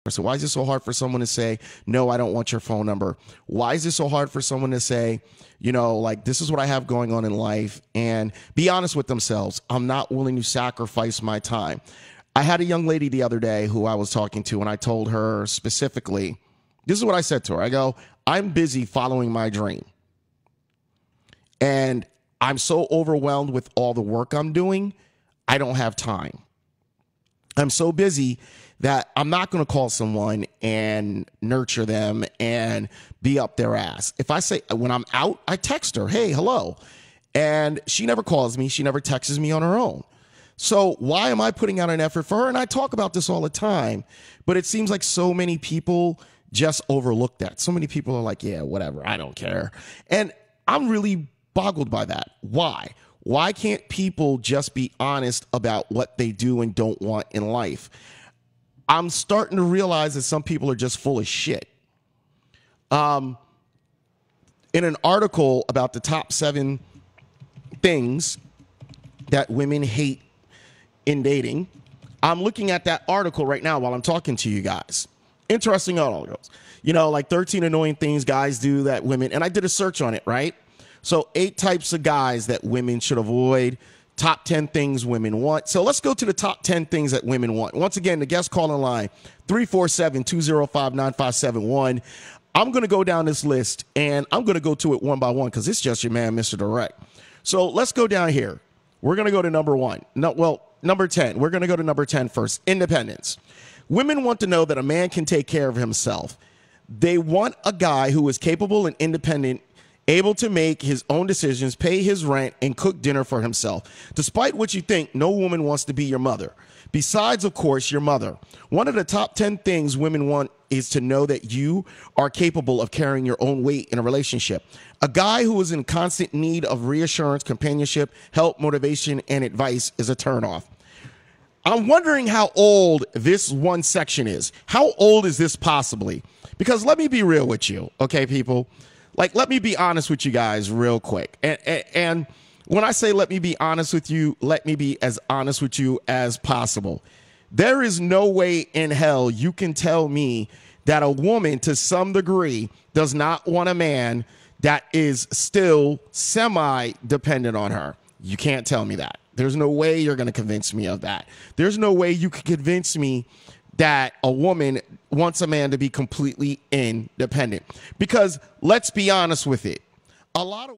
So why is it so hard for someone to say, no, I don't want your phone number? Why is it so hard for someone to say, like, this is what I have going on in life, and be honest with themselves? I'm not willing to sacrifice my time. I had a young lady the other day who I was talking to, and I told her specifically, this is what I said to her. I go, I'm busy following my dream. And I'm so overwhelmed with all the work I'm doing, I don't have time. I'm so busy that I'm not going to call someone and nurture them and be up their ass. If I say, when I'm out, I text her, hey, hello. And she never calls me. She never texts me on her own. So why am I putting out an effort for her? And I talk about this all the time, but it seems like so many people just overlook that. So many people are like, yeah, whatever, I don't care. And I'm really boggled by that. Why? Why can't people just be honest about what they do and don't want in life? I'm starting to realize that some people are just full of shit. In an article about the top 7 things that women hate in dating, I'm looking at that article right now while I'm talking to you guys. Interesting articles. Like 13 annoying things guys do that women, and I did a search on it, right? So 8 types of guys that women should avoid. Top 10 things women want. So let's go to the top 10 things that women want. Once again, the guest calling line, 347-205-9571. I'm going to go down this list, and I'm going to go to it one by one because it's just your man, Mr. Direct. So let's go down here. We're going to go to number 1. Number 10. We're going to go to number 10 first. Independence. Women want to know that a man can take care of himself. They want a guy who is capable and independent, able to make his own decisions, pay his rent, and cook dinner for himself. Despite what you think, no woman wants to be your mother. Besides, of course, your mother. One of the top 10 things women want is to know that you are capable of carrying your own weight in a relationship. A guy who is in constant need of reassurance, companionship, help, motivation, and advice is a turnoff. I'm wondering how old this one section is. How old is this possibly? Because let me be real with you, okay, people? Let me be honest with you guys real quick. And when I say let me be honest with you, let me be as honest with you as possible. There is no way in hell you can tell me that a woman, to some degree, does not want a man that is still semi-dependent on her. You can't tell me that. There's no way you're going to convince me of that. There's no way you can convince me that a woman wants a man to be completely independent. Because let's be honest with it. A lot of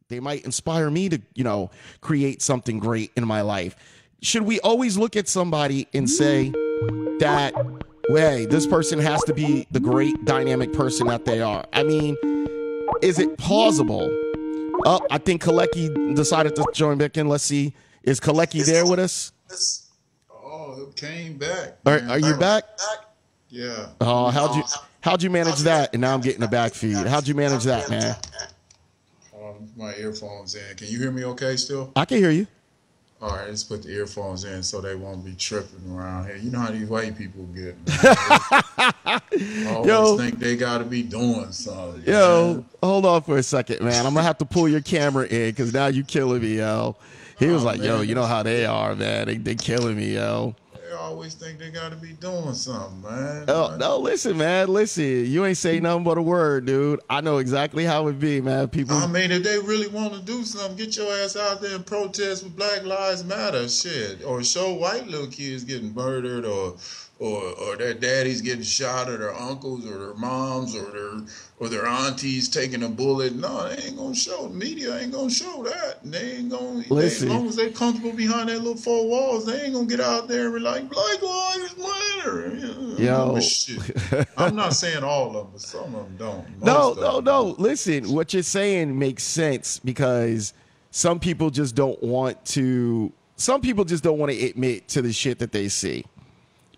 They might inspire me to, create something great in my life. Should we always look at somebody and say that, hey, this person has to be the great dynamic person that they are? I mean, is it plausible? Oh, I think Kalecki decided to join back in. Let's see. Is Kalecki there with us? Oh, it came back. Are you back? Yeah. Oh, how'd you manage that? And now I'm getting a back feed. How'd you manage that, man? My earphones in. Can you hear me okay still? I can hear you. All right, let's put the earphones in so they won't be tripping around here. You know how these white people get. Always think they got to be doing something. Yo, hold on for a second, man. I'm going to have to pull your camera in because now you killing me, yo. He was like, man, yo, you know how they are, man. They killing me, yo. They always think they got to be doing something, man. Oh, no, listen, man. Listen, you ain't say nothing but a word, dude. I know exactly how it be, man. People. I mean, if they really want to do something, get your ass out there and protest with Black Lives Matter, shit. Or show white little kids getting murdered or their daddies getting shot, or their uncles, or their moms, or their aunties taking a bullet. No, they ain't gonna show. The media ain't gonna show that. They ain't gonna. As long as they comfortable behind that little four walls, they ain't gonna get out there and be like Black Lives Matter. Yo, shit. I'm not saying all of them, but some of them don't. No. Listen, what you're saying makes sense because some people just don't want to. Some people just don't want to admit to the shit that they see.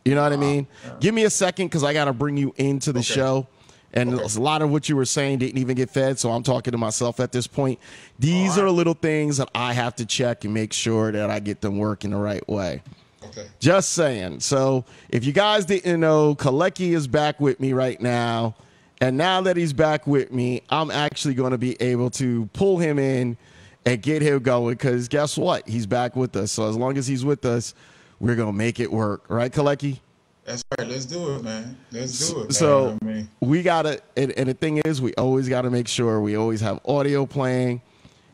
You know what I mean? Give me a second because I got to bring you into the show. And a lot of what you were saying didn't even get fed, so I'm talking to myself at this point. These are little things that I have to check and make sure that I get them working the right way. Okay. Just saying. So if you guys didn't know, Kalecki is back with me right now. And now that he's back with me, I'm actually going to be able to pull him in and get him going because guess what? He's back with us. So as long as he's with us, we're going to make it work. Right, Kalecki? That's right. Let's do it, man. Let's do it, man. So we got to, and the thing is, we always got to make sure we always have audio playing,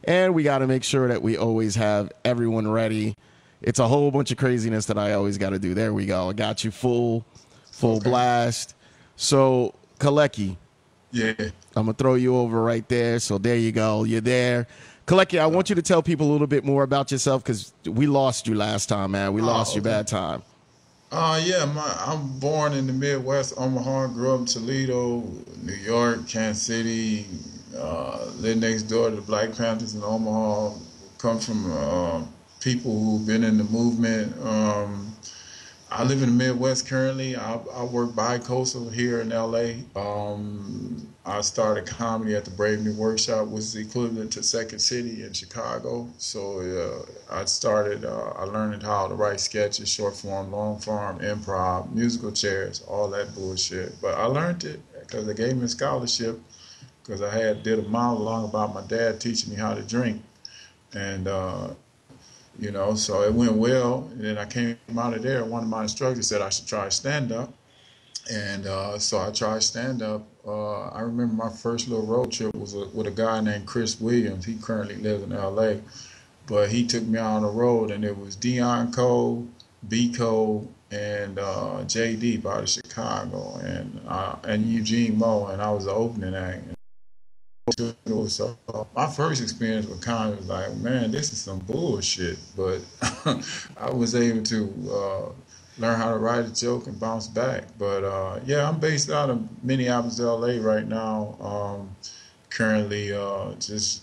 and we got to make sure that we always have everyone ready. It's a whole bunch of craziness that I always got to do. There we go. I got you full blast. So, Kalecki. Yeah. I'm going to throw you over right there. So there you go. You're there. Kalecki, I want you to tell people a little bit more about yourself because we lost you last time, man. We lost you bad time. I'm born in the Midwest, Omaha, grew up in Toledo, New York, Kansas City, lived next door to the Black Panthers in Omaha, come from people who've been in the movement. I live in the Midwest currently. I work bi-coastal here in LA. I started comedy at the Brave New Workshop, which is equivalent to Second City in Chicago. So I learned how to write sketches, short form, long form, improv, musical chairs, all that bullshit. But I learned it because they gave me a scholarship because I did a monologue about my dad teaching me how to drink. And so it went well, and then I came out of there. One of my instructors said I should try stand-up, and so I tried stand-up. I remember my first little road trip was with a guy named Chris Williams. He currently lives in L.A., but he took me out on the road, and it was Dion Cole, B. Cole, and J.D. out of Chicago, and Eugene Moe, and I was the opening act. So my first experience was kind of like, man, this is some bullshit. But I was able to learn how to write a joke and bounce back. But I'm based out of Minneapolis, LA right now. Currently, just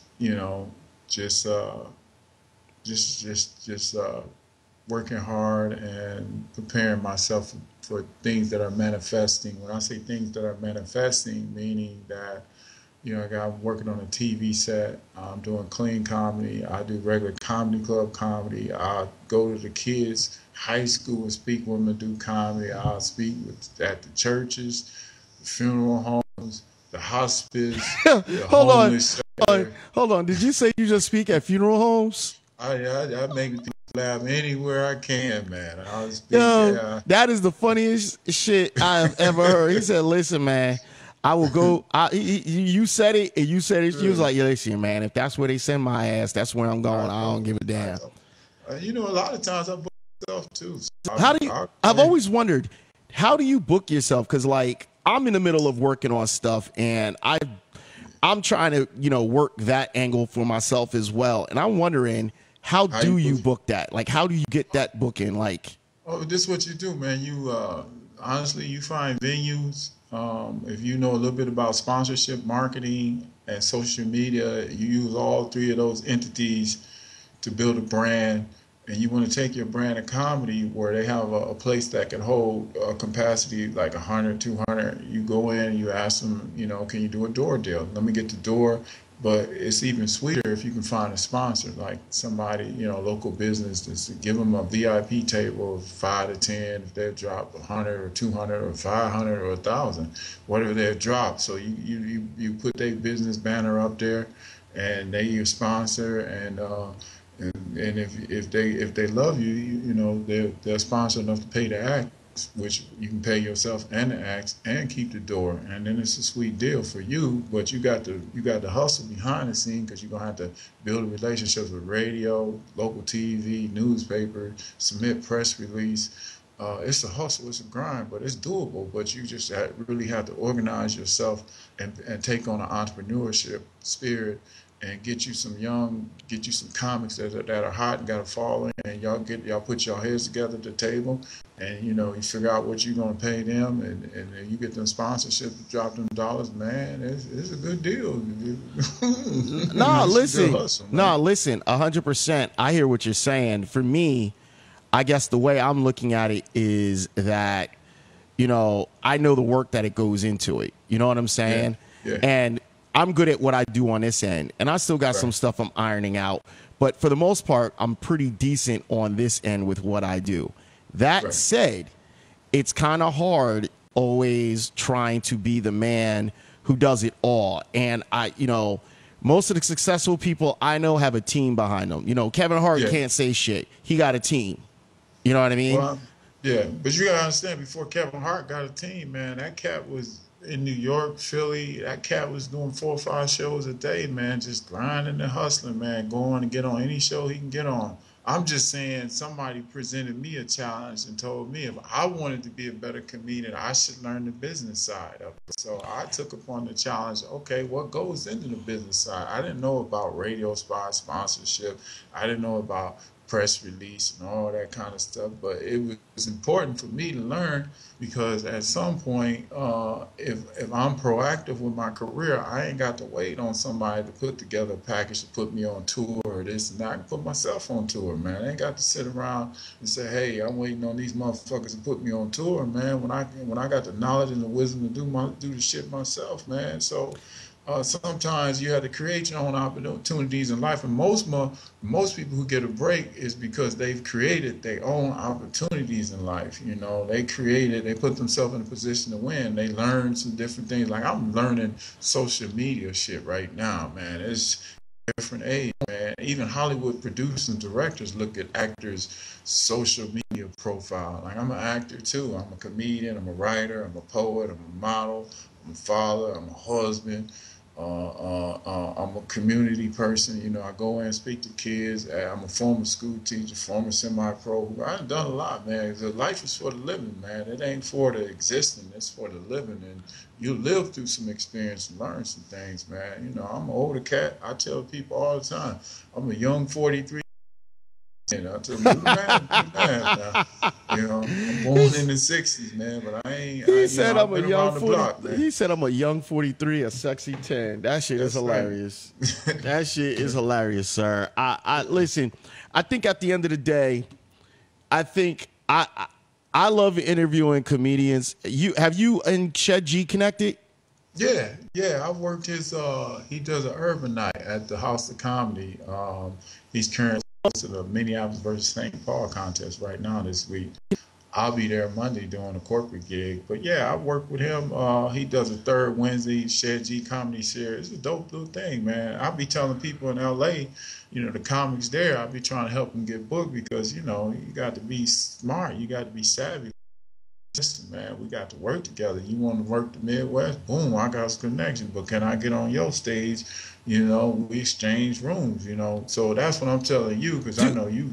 working hard and preparing myself for things that are manifesting. When I say things that are manifesting, meaning that I'm working on a TV set. I'm doing clean comedy. I do regular comedy club comedy. I go to the kids' high school and speak when they do comedy. I'll speak at the churches, the funeral homes, the hospice. Hold on. Did you say you just speak at funeral homes? I make people laugh anywhere I can, man. I'll speak. That is the funniest shit I have ever heard. He said, "Listen, man. I will go." You said it, and you said it. She was like, "Yeah, listen, man. If that's where they send my ass, that's where I'm going. I don't give a damn." A lot of times I book myself too. So I've always wondered, how do you book yourself? Because I'm in the middle of working on stuff, and I'm trying to, work that angle for myself as well. And I'm wondering, how do you book that? Like, how do you get that booking? Like, oh, this is what you do, man. You honestly, you find venues. If you know a little bit about sponsorship, marketing, and social media, you use all three of those entities to build a brand. And you want to take your brand of comedy where they have a place that can hold a capacity like 100, 200. You go in, you ask them, can you do a door deal? Let me get the door. But it's even sweeter if you can find a sponsor, like somebody, local business, just to give them a VIP table of 5 to 10. If they drop 100 or 200 or 500 or 1,000, whatever they drop. So you put their business banner up there, and they your sponsor, and if they love you, they're sponsor enough to pay the act, which you can pay yourself and the acts and keep the door, and then it's a sweet deal for you. But you got to hustle behind the scene, because you're gonna have to build relationships with radio, local TV, newspaper, submit press release. It's a hustle, it's a grind, but it's doable. But you just really have to organize yourself and take on an entrepreneurship spirit, and get you some comics that are hot and got a following, and y'all put your heads together at the table, and you figure out what you're gonna pay them, and you get them sponsorship to drop them dollars, man. It's a good deal. Listen, 100%. I hear what you're saying. For me, I guess the way I'm looking at it is that, I know the work that it goes into it. You know what I'm saying? Yeah. And I'm good at what I do on this end, and I still got some stuff I'm ironing out. But for the most part, I'm pretty decent on this end with what I do. That said, it's kind of hard always trying to be the man who does it all. And most of the successful people I know have a team behind them. Kevin Hart can't say shit. He got a team. You know what I mean? Well, yeah, but you gotta understand, before Kevin Hart got a team, man, that cat was in New York, Philly. That cat was doing 4 or 5 shows a day, man, just grinding and hustling, man, going to get on any show he can get on. I'm just saying, somebody presented me a challenge and told me if I wanted to be a better comedian, I should learn the business side of it. So I took upon the challenge. Okay, what goes into the business side? I didn't know about radio spot sponsorship. I didn't know about press release and all that kind of stuff, but it was important for me to learn, because at some point, if I'm proactive with my career, I ain't got to wait on somebody to put together a package to put me on tour or this and that. I can put myself on tour, man. I ain't got to sit around and say, hey, I'm waiting on these motherfuckers to put me on tour, man, when I got the knowledge and the wisdom to do the shit myself, man. So sometimes you have to create your own opportunities in life, and most people who get a break is because they've created their own opportunities in life. They put themselves in a position to win. They learn some different things. Like, I'm learning social media shit right now, man. It's different age, man. Even Hollywood producers and directors look at actors' social media profile. Like, I'm an actor too. I'm a comedian. I'm a writer. I'm a poet. I'm a model. I'm a father. I'm a husband. I'm a community person. I go in and speak to kids. I'm a former school teacher, former semi-pro. I've done a lot, man. The life is for the living, man. It ain't for the existing. It's for the living. And you live through some experience and learn some things, man. I'm an older cat. I tell people all the time, I'm a young 43. And I tell them, man, now. I'm born in the '60s, man, but I ain't. He said I'm a young 40. He said I'm a young 43, a sexy 10. That shit is hilarious. That shit is hilarious, sir. I listen. I think at the end of the day, I love interviewing comedians. Have you and Shed G connected? Yeah. I've worked his. He does an urban night at the House of Comedy. He's currently to the Minneapolis versus St. Paul contest right now this week. I'll be there Monday doing a corporate gig. But yeah, I work with him. He does a third Wednesday Shed G comedy series. It's a dope little thing, man. I'll be telling people in LA, the comics there, I'll be trying to help them get booked, because, you got to be smart. You got to be savvy. Listen, man, we got to work together. You want to work the Midwest? Boom, I got some connection. But can I get on your stage? We exchange rooms. So that's what I'm telling you, because I know you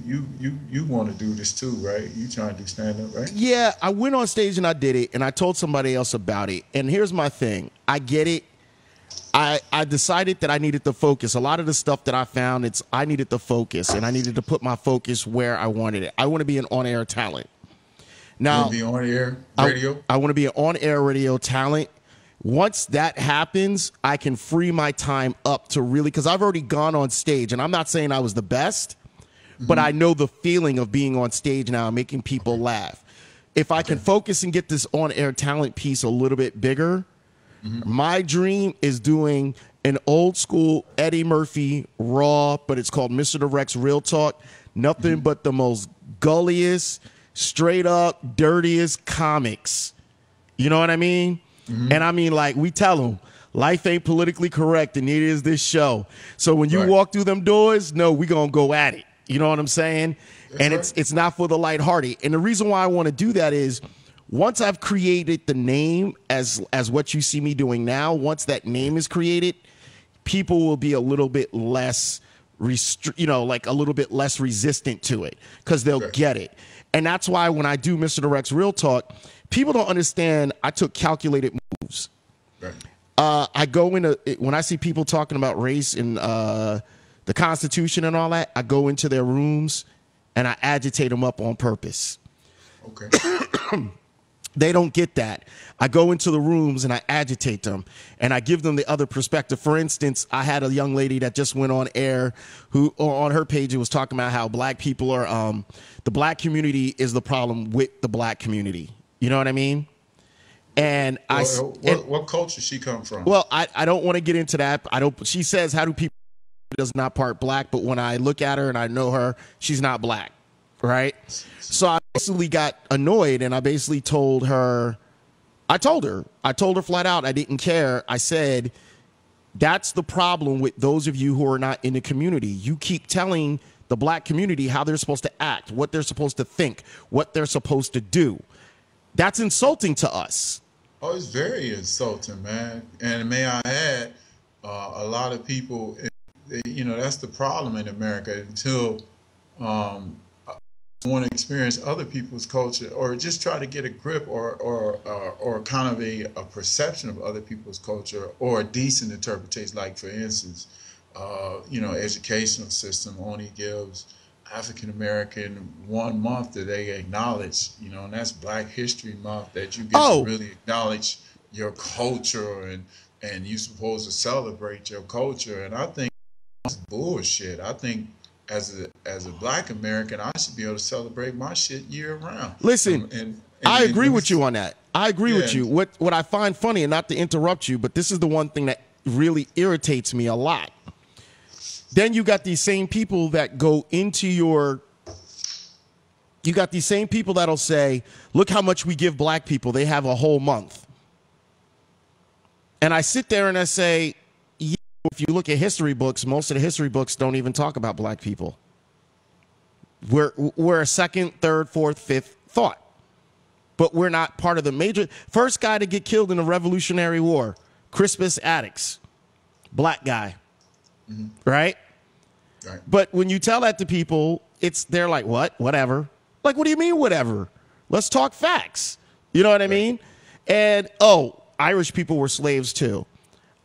want to do this too, right? You trying to do stand up, right? Yeah, I went on stage and I did it, and I told somebody else about it. And here's my thing: I get it. I decided that I needed to focus. A lot of the stuff that I found, I needed to focus, and I needed to put my focus where I wanted it. I want to be an on-air talent. Now, Be on air radio. I want to be an on-air radio talent. Once that happens, I can free my time up to really, because I've already gone on stage, and I'm not saying I was the best, but I know the feeling of being on stage now and making people laugh. If I can focus and get this on-air talent piece a little bit bigger, my dream is doing an old school Eddie Murphy raw, but it's called MisterDirect's Real Talk. Nothing but the most gulliest, straight up, dirtiest comics. You know what I mean? And I mean, like, we tell them, life ain't politically correct, and neither is this show. So when you walk through them doors, no, we gonna go at it. You know what I'm saying? And it's not for the lighthearted. And the reason why I want to do that is, once I've created the name as what you see me doing now, once that name is created, people will be a little bit less like a little bit less resistant to it, because they'll get it. And that's why when I do MisterDirect's Real Talk, people don't understand I took calculated moves. I go into when I see people talking about race and the Constitution and all that, I go into their rooms and I agitate them up on purpose. They don't get that. I go into the rooms and I agitate them and I give them the other perspective. For instance, I had a young lady that just went on air who on her page, it was talking about how black people are, the black community is the problem with the black community. You know what I mean? And what culture she come from? Well, I don't want to get into that. She says, how do people does not part black? But when I look at her and I know her, she's not black. Right. So I basically got annoyed and I basically told her flat out, I didn't care. I said, that's the problem with those of you who are not in the community. You keep telling the black community how they're supposed to act, what they're supposed to think, what they're supposed to do. That's insulting to us. Oh, it's very insulting, man. And may I add, a lot of people, that's the problem in America until want to experience other people's culture or just try to get a grip or kind of a perception of other people's culture or a decent interpretation. Like, for instance, educational system only gives African American 1 month that they acknowledge, and that's Black History Month, that you get to really acknowledge your culture and you're supposed to celebrate your culture. And I think that's bullshit. I think as a black American, I should be able to celebrate my shit year round. Listen, and I agree with you on that. I agree with you. What I find funny, and not to interrupt you, but this is the one thing that really irritates me a lot. Then you got these same people that go into you got these same people that'll say, look how much we give black people. They have a whole month. And I sit there and I say, if you look at history books, most of the history books don't even talk about black people. We're a second, third, fourth, fifth thought. But we're not part of the major. First guy to get killed in the Revolutionary War, Crispus Attucks, black guy. Right? But when you tell that to people, they're like, what? Whatever. Like, what do you mean, whatever? Let's talk facts. You know what I mean? And, Irish people were slaves too.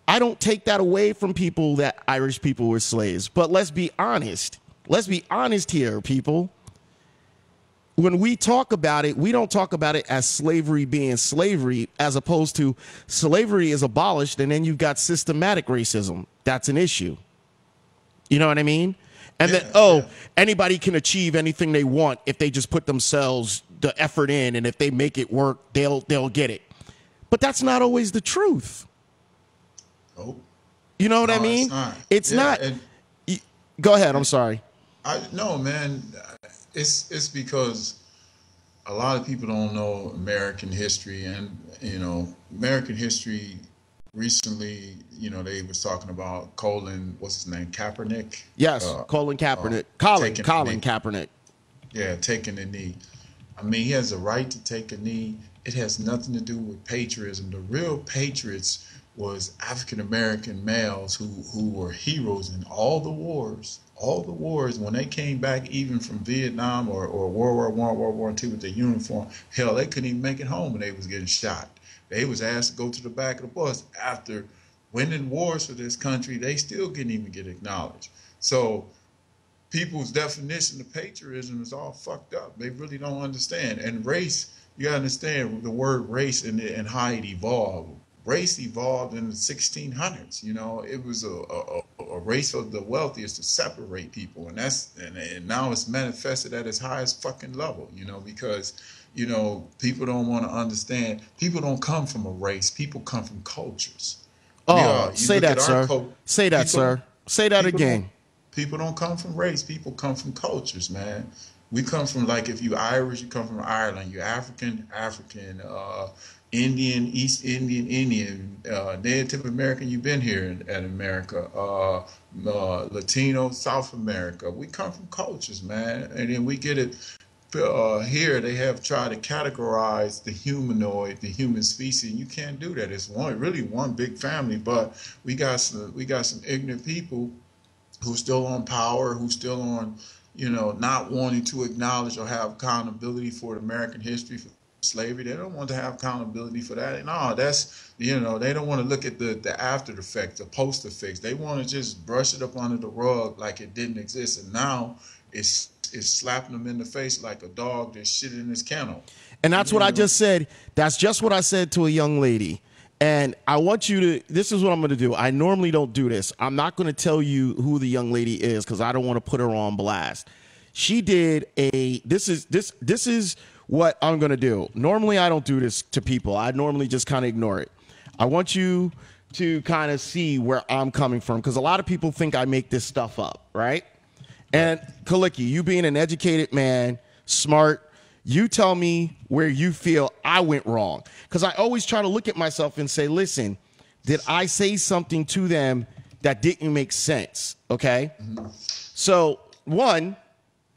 I don't take that away from people that Irish people were slaves. But let's be honest. Let's be honest here, people. When we talk about it, we don't talk about it as slavery being slavery, as opposed to slavery is abolished and then you've got systematic racism. That's an issue. You know what I mean? And then, anybody can achieve anything they want if they just put themselves the effort in, and if they make it work, they'll get it. But that's not always the truth. You know what I mean? It's not. Go ahead. I'm sorry. No, man. It's because a lot of people don't know American history, and American history. Recently, they was talking about Colin, what's his name, Kaepernick? Yes, Colin Kaepernick. Colin Kaepernick. Yeah, taking a knee. I mean, he has a right to take a knee. It has nothing to do with patriotism. The real patriots was African American males who were heroes in all the wars. All the wars, when they came back, even from Vietnam or World War I, World War II with their uniform, hell, they couldn't even make it home when they was getting shot. They was asked to go to the back of the bus after winning wars for this country, they still can't even get acknowledged. So people's definition of patriotism is all fucked up. They really don't understand. And race, you gotta understand the word race and how it evolved. Race evolved in the 1600s. You know, it was a race of the wealthiest to separate people, and and now it's manifested at its highest fucking level. You know, because people don't want to understand. People don't come from a race. People come from cultures. Oh, say that, sir. Say that, sir. Say that again. People don't come from race. People come from cultures, man. We come from, like, if you Irish, you come from Ireland. You're African, Indian, East Indian, Native American, you've been here in America, Latino, South America. We come from cultures, man. And then we get it here. They have tried to categorize the humanoid, the human species, and you can't do that. It's really one big family, but we got some ignorant people who's still on power, who's still on, not wanting to acknowledge or have accountability for American history, for slavery. They don't want to have accountability for that. No, that's, they don't want to look at the after effects, the post effects. They want to just brush it up under the rug like it didn't exist. And now it's slapping them in the face like a dog that shit in his kennel. And that's what I just said. That's just what I said to a young lady. And I want you to, this is what I'm going to do. I normally don't do this. I'm not going to tell you who the young lady is because I don't want to put her on blast. She did this is what I'm going to do. Normally, I don't do this to people. I normally just kind of ignore it. I want you to kind of see where I'm coming from because a lot of people think I make this stuff up, right? And Kaliki, you being an educated man, smart, you tell me where you feel I went wrong. Because I always try to look at myself and say, listen, did I say something to them that didn't make sense? Okay. Mm-hmm. So one,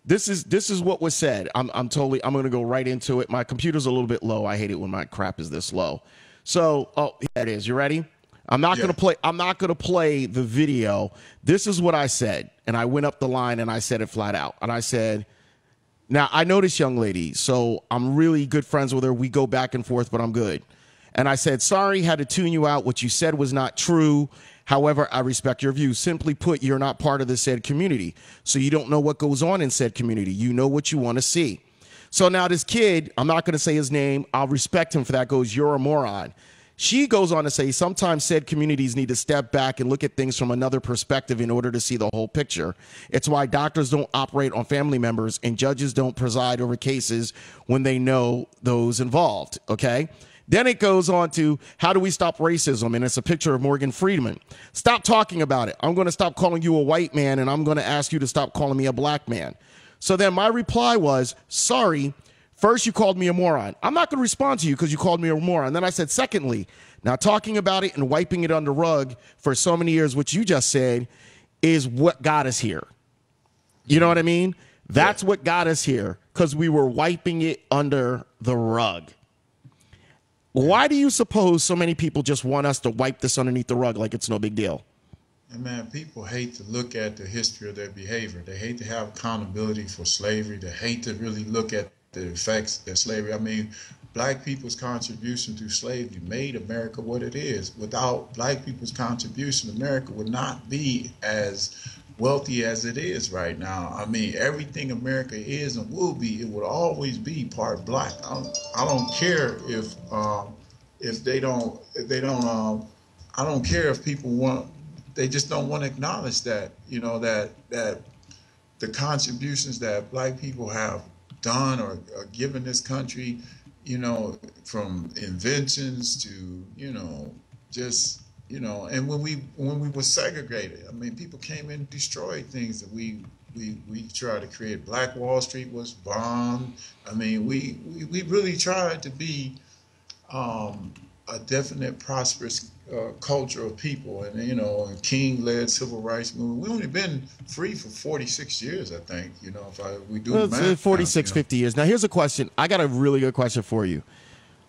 this is what was said. I'm going to go right into it. My computer's a little bit low. I hate it when my crap is this low. So, here it is. You ready? I'm not going to play the video. This is what I said. And I went up the line and I said it flat out. And I said, now, I know this young lady, so I'm really good friends with her. We go back and forth, but I'm good. And I said, sorry, had to tune you out. What you said was not true. However, I respect your views. Simply put, you're not part of the said community. So you don't know what goes on in said community. You know what you want to see. So now this kid, I'm not going to say his name. I'll respect him for that, goes, you're a moron. She goes on to say sometimes said communities need to step back and look at things from another perspective in order to see the whole picture. It's why doctors don't operate on family members and judges don't preside over cases when they know those involved. Okay. Then it goes on to how do we stop racism? And it's a picture of Morgan Freeman. Stop talking about it. I'm going to stop calling you a white man and I'm going to ask you to stop calling me a black man. So then my reply was, sorry. First, you called me a moron. I'm not going to respond to you because you called me a moron. Then I said, secondly, now talking about it and wiping it under the rug for so many years, which you just said, is what got us here. You know what I mean? That's what got us here because we were wiping it under the rug. Why do you suppose so many people just want us to wipe this underneath the rug like it's no big deal? And man, people hate to look at the history of their behavior. They hate to have accountability for slavery. They hate to really look at the effects that slavery, I mean, black people's contribution to slavery made America what it is. Without black people's contribution, America would not be as wealthy as it is right now. I mean, everything America is and will be, it will always be part black. I don't care if they don't, I don't care if people want, they just don't want to acknowledge that, that the contributions that black people have done or given this country, from inventions to, and when we were segregated, I mean, people came in and destroyed things that we tried to create. Black Wall Street was bombed. I mean, we really tried to be a definite prosperous culture of people, and a king-led civil rights movement. We've only been free for 46 years, I think. If we do the math, 46, 50 years. Now, here's a question. I got a really good question for you.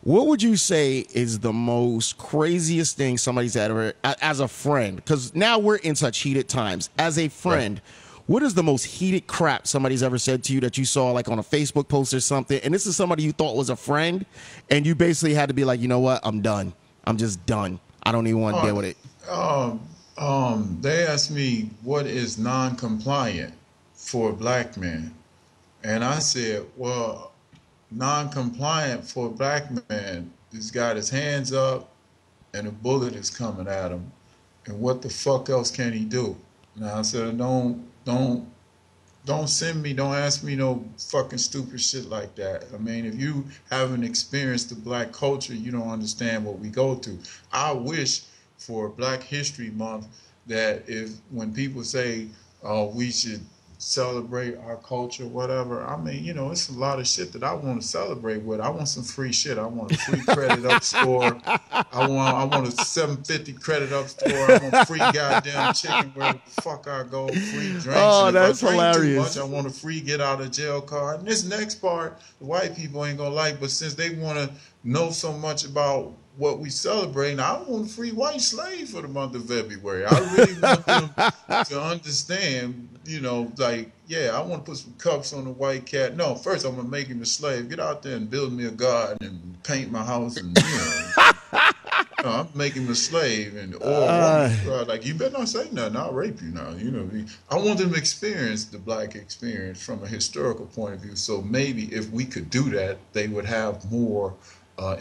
What would you say is the most craziest thing somebody's ever, as a friend? Because now we're in such heated times. As a friend, right, what is the most heated crap somebody's ever said to you that you saw like on a Facebook post or something? And this is somebody you thought was a friend, and you basically had to be like, you know what? I'm done. I'm just done. I don't even want to deal with it. They asked me what is non-compliant for a black man, and I said, well, non-compliant for a black man has got his hands up and a bullet is coming at him, and what the fuck else can he do? Now I said, don't send me, don't ask me no fucking stupid shit like that. I mean, if you haven't experienced the black culture, you don't understand what we go through. I wish for Black History Month that if when people say, oh, we should celebrate our culture, whatever, I mean, you know, it's a lot of shit that I want to celebrate with. I want some free shit. I want a free credit up score. I want a 750 credit up score. I want free goddamn chicken wherever the fuck I go, free drinks. Oh, and that's if I drink hilarious. too much, I want a free get out of jail card. And this next part, the white people ain't gonna like, but since they want to know so much about what we celebrating, I want a free white slave for the month of February. I really want them to understand, you know, like, yeah, I want to put some cuffs on the white cat. No, first I'm gonna make him a slave. Get out there and build me a garden and paint my house, and you know, no, I'm making him a slave, and or like, you better not say nothing. I'll rape you now. You know, I want them to experience the black experience from a historical point of view. So maybe if we could do that, they would have more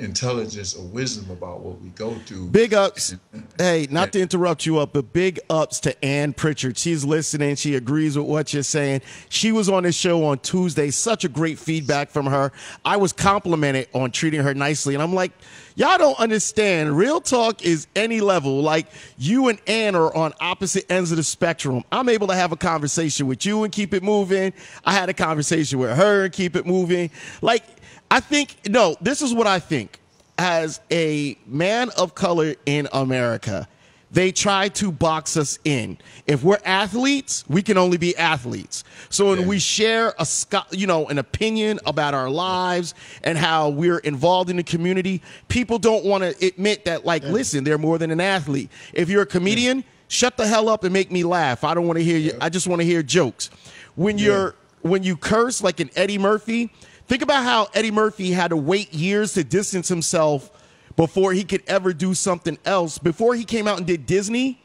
intelligence or wisdom about what we go through. Big ups. Hey, not to interrupt you up, but big ups to Ann Pritchard. She's listening. She agrees with what you're saying. She was on this show on Tuesday. Such a great feedback from her. I was complimented on treating her nicely. And I'm like, y'all don't understand. Real talk is any level. Like, you and Ann are on opposite ends of the spectrum. I'm able to have a conversation with you and keep it moving. I had a conversation with her and keep it moving. Like, I think, no, this is what I think. As a man of color in America, they try to box us in. If we're athletes, we can only be athletes. So when we share an opinion about our lives and how we're involved in the community, people don't want to admit that, like, listen, they're more than an athlete. If you're a comedian, shut the hell up and make me laugh. I don't want to hear you. I just want to hear jokes. When you curse like an Eddie Murphy, think about how Eddie Murphy had to wait years to distance himself before he could ever do something else. Before he came out and did Disney,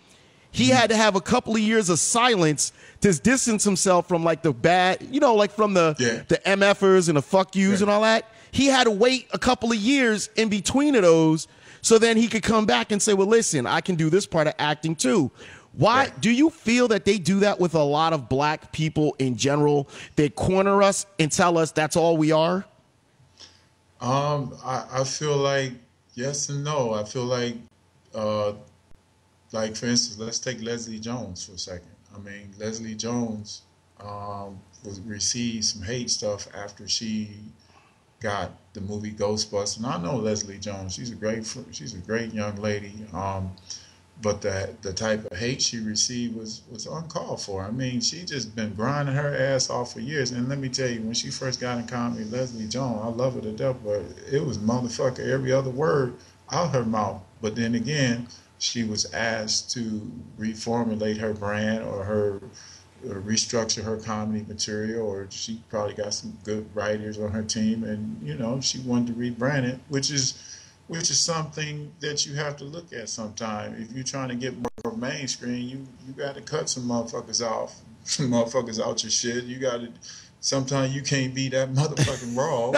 he had to have a couple of years of silence to distance himself from, like, the bad, you know, like from the MFers and the fuck yous and all that. He had to wait a couple of years in between of those so then he could come back and say, well, listen, I can do this part of acting too. Why do you feel that they do that with a lot of black people in general? They corner us and tell us that's all we are? I feel like yes and no. I feel like for instance, let's take Leslie Jones for a second. I mean, Leslie Jones received some hate stuff after she got the movie Ghostbusters. And I know Leslie Jones. She's a great young lady. But the type of hate she received was uncalled for. I mean, she just been grinding her ass off for years. And let me tell you, when she first got in comedy, Leslie Jones, I love her to death, but it was motherfucker every other word out her mouth. But then again, she was asked to reformulate her brand or restructure her comedy material, or she probably got some good writers on her team, and you know, she wanted to rebrand it, which is something that you have to look at sometime. If you're trying to get more mainstream, you got to cut some motherfuckers off, some motherfuckers out your shit. You got to. Sometimes you can't be that motherfucking raw.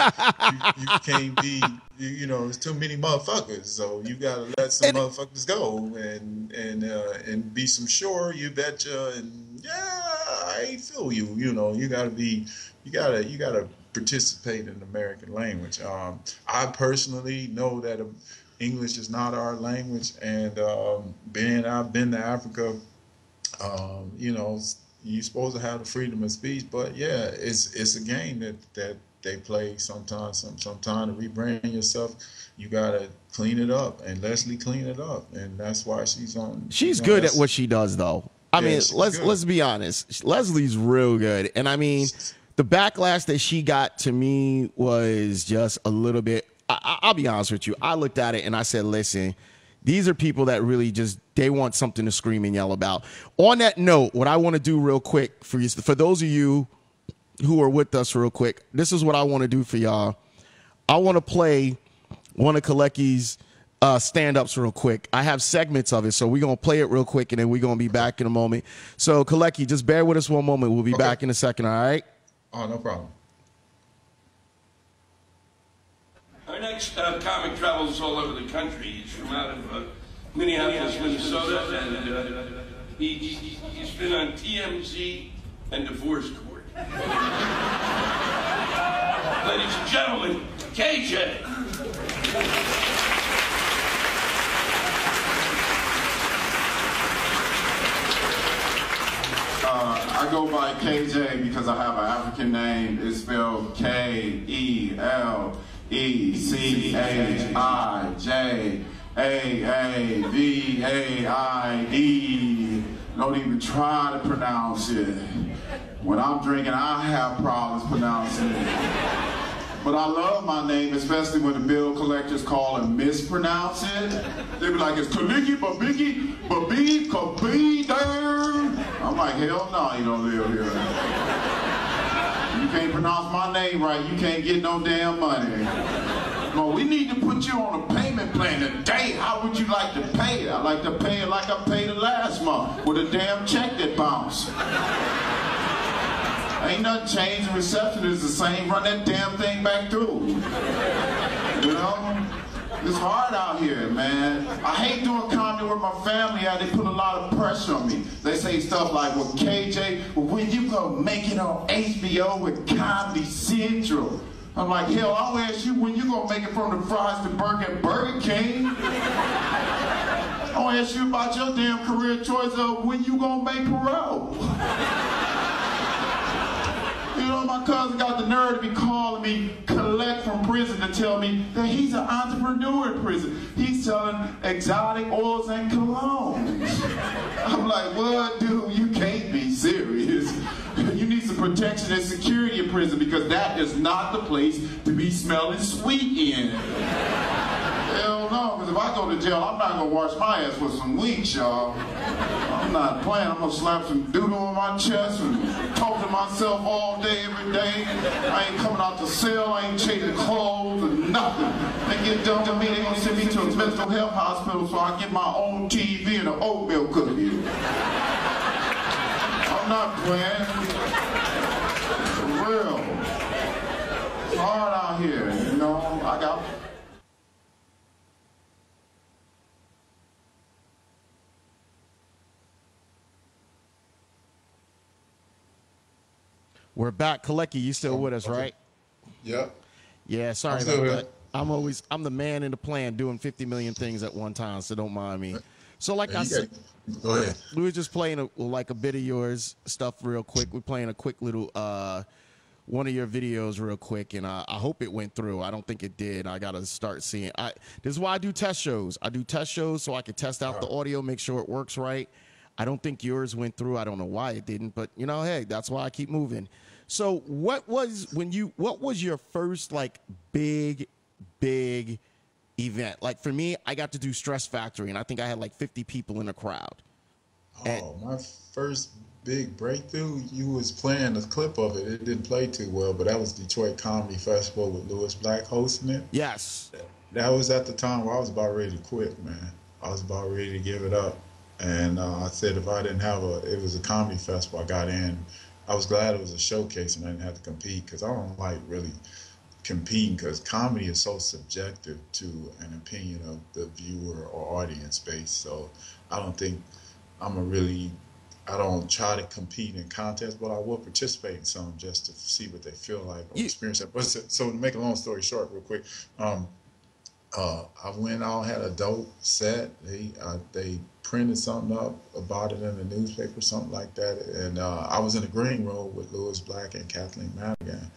You can't be. You know, there's too many motherfuckers, so you got to let some motherfuckers go and be some sure. You betcha. And yeah, I feel you. You know, you got to participate in the American language. I personally know that English is not our language, and I've been to Africa, you know, you're supposed to have the freedom of speech, but yeah, it's a game that they play sometimes. Sometimes to rebrand yourself, you gotta clean it up, and Leslie cleaned it up, and that's why she's on. She's good at what she does, though. I mean, let's be honest. Leslie's real good, and I mean, the backlash that she got to me was just a little bit. I'll be honest with you. I looked at it and I said, listen, these are people that really just, they want something to scream and yell about. On that note, what I want to do real quick for those of you who are with us real quick, this is what I want to do for y'all. I want to play one of Kalecki's stand-ups real quick. I have segments of it, so we're going to play it real quick, and then we're going to be back in a moment. So, Kalecki, just bear with us one moment. We'll be back in a second, all right? Oh, no problem. Our next comic travels all over the country. He's from out of Minneapolis, Minnesota, and he's been on TMZ and Divorce Court. Ladies and gentlemen, KJ. I go by KJ because I have an African name. It's spelled K-E-L-E-C-H-I-J-A-A-V-A-I-D. Don't even try to pronounce it. When I'm drinking, I have problems pronouncing it. But I love my name, especially when the bill collectors call and mispronounce it. They be like, it's Kalecki, Babiki, Babi, Kabi, there. I'm like, hell no, you don't live here. You can't pronounce my name right, you can't get no damn money. No, we need to put you on a payment plan today. How would you like to pay it? I'd like to pay it like I paid it last month, with a damn check that bounced. Ain't nothing changed. The reception is the same. Run that damn thing back through. You know? It's hard out here, man. I hate doing comedy with my family. They put a lot of pressure on me. They say stuff like, well, KJ, when you gonna make it on HBO with Comedy Central? I'm like, hell, I'll ask you when you gonna make it from the fries to Burger King. I'll ask you about your damn career choice of when you gonna make parole. You know, my cousin got the nerve to be calling me collect from prison to tell me that he's an entrepreneur in prison. He's selling exotic oils and colognes. I'm like, what, dude? You can't be serious. You need some protection and security in prison because that is not the place to be smelling sweet in. Hell no, because if I go to jail, I'm not going to wash my ass for some weeks, y'all. I'm not playing. I'm going to slap some doodle on my chest and talk to myself all day, every day. I ain't coming out the cell. I ain't changing clothes or nothing. They get done to me, they going to send me to a mental health hospital so I get my own TV and an oatmeal cookie. I'm not playing. For real. It's hard out here, you know. I got... We're back. Kalecki, you still with us, right? Yep. Yeah, sorry about that. I'm the man in the plan doing 50 million things at one time, so don't mind me. So like I said, go ahead. We were just playing a bit of yours stuff real quick. We're playing a quick little one of your videos real quick, and I hope it went through. I don't think it did. I got to start seeing. This is why I do test shows. I do test shows so I can test out the audio, make sure it works right. I don't think yours went through. I don't know why it didn't, but you know, hey, that's why I keep moving. So what was your first like big event? Like for me, I got to do Stress Factory, and I think I had like 50 people in the crowd. My first big breakthrough, you was playing the clip of it. It didn't play too well, but that was Detroit Comedy Festival with Lewis Black hosting it. Yes. That was at the time where I was about ready to quit, man. I was about ready to give it up. And I said if I didn't have it was a comedy festival, I got in. I was glad it was a showcase and I didn't have to compete because I don't like really competing because comedy is so subjective to an opinion of the viewer or audience base. So I don't think I don't try to compete in contests, but I will participate in some just to see what they feel like or experience that. But so to make a long story short real quick, I went out, had a dope set. They printed something up about it in the newspaper, something like that. And I was in the green room with Lewis Black and Kathleen Madigan.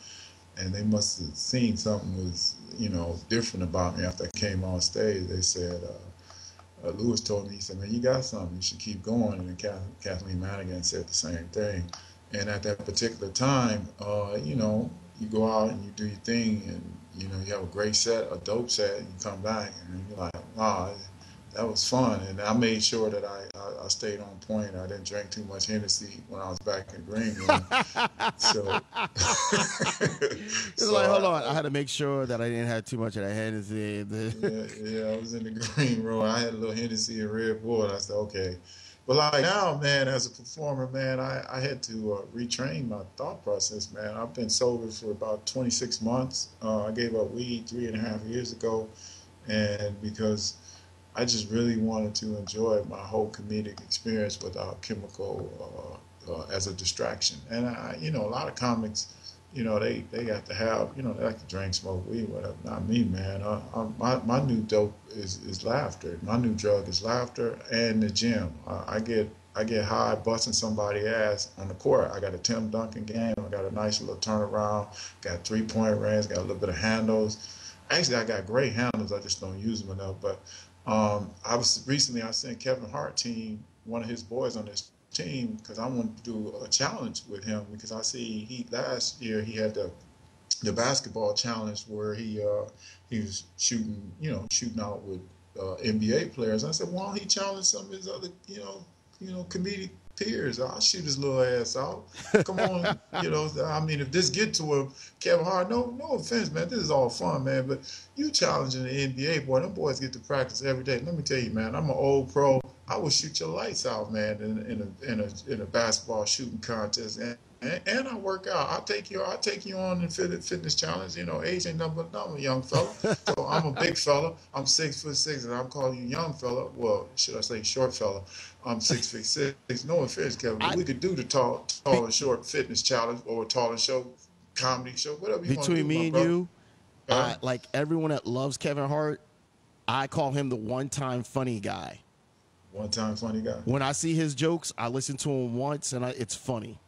And they must have seen something was, different about me after I came on stage. They said, Lewis told me, he said, man, you got something. You should keep going. And then Kathleen Madigan said the same thing. And at that particular time, you go out and you do your thing and, you have a great set, a dope set, and you come back and you're like, wow, that was fun, and I made sure that I stayed on point. I didn't drink too much Hennessy when I was back in the green room. So, It's like, hold on, I had to make sure that I didn't have too much of that Hennessy. yeah, I was in the green room. I had a little Hennessy and Red Bull, and I said, okay. But like now, man, as a performer, man, I had to retrain my thought process, man. I've been sober for about 26 months. I gave up weed 3.5 years ago, and because I just really wanted to enjoy my whole comedic experience without chemical as a distraction. And a lot of comics, they got to have, they like to drink, smoke weed, whatever. Not me, man. My new dope is laughter. My new drug is laughter and the gym. I get high busting somebody's ass on the court. I got a Tim Duncan game. I got a nice little turnaround. Got 3-point range. Got a little bit of handles. Actually, I got great handles. I just don't use them enough. But I sent Kevin Hart team, one of his boys on this team, because I wanted to do a challenge with him, because I see last year he had the basketball challenge where he was shooting out with NBA players. I said, why don't he challenge some of his other comedic peers? I'll shoot his little ass out. Come on, I mean, if this get to him, Kevin Hart, no offense, man, this is all fun, man, but you challenging the NBA, boy, them boys get to practice every day. Let me tell you, man, I'm an old pro. I will shoot your lights out, man, in a basketball shooting contest, and I work out. I'll take you on in fitness challenge. Age ain't nothing but number, young fella. So I'm a big fella. I'm 6'6", and I'm calling you young fella. Well, should I say short fella? I'm 6'6". No offense, Kevin. We could do the tall and short fitness challenge, or tall and short comedy show, whatever you want to do. Between me and you, like everyone that loves Kevin Hart, I call him the one-time funny guy. One-time funny guy. When I see his jokes, I listen to him once, and it's funny.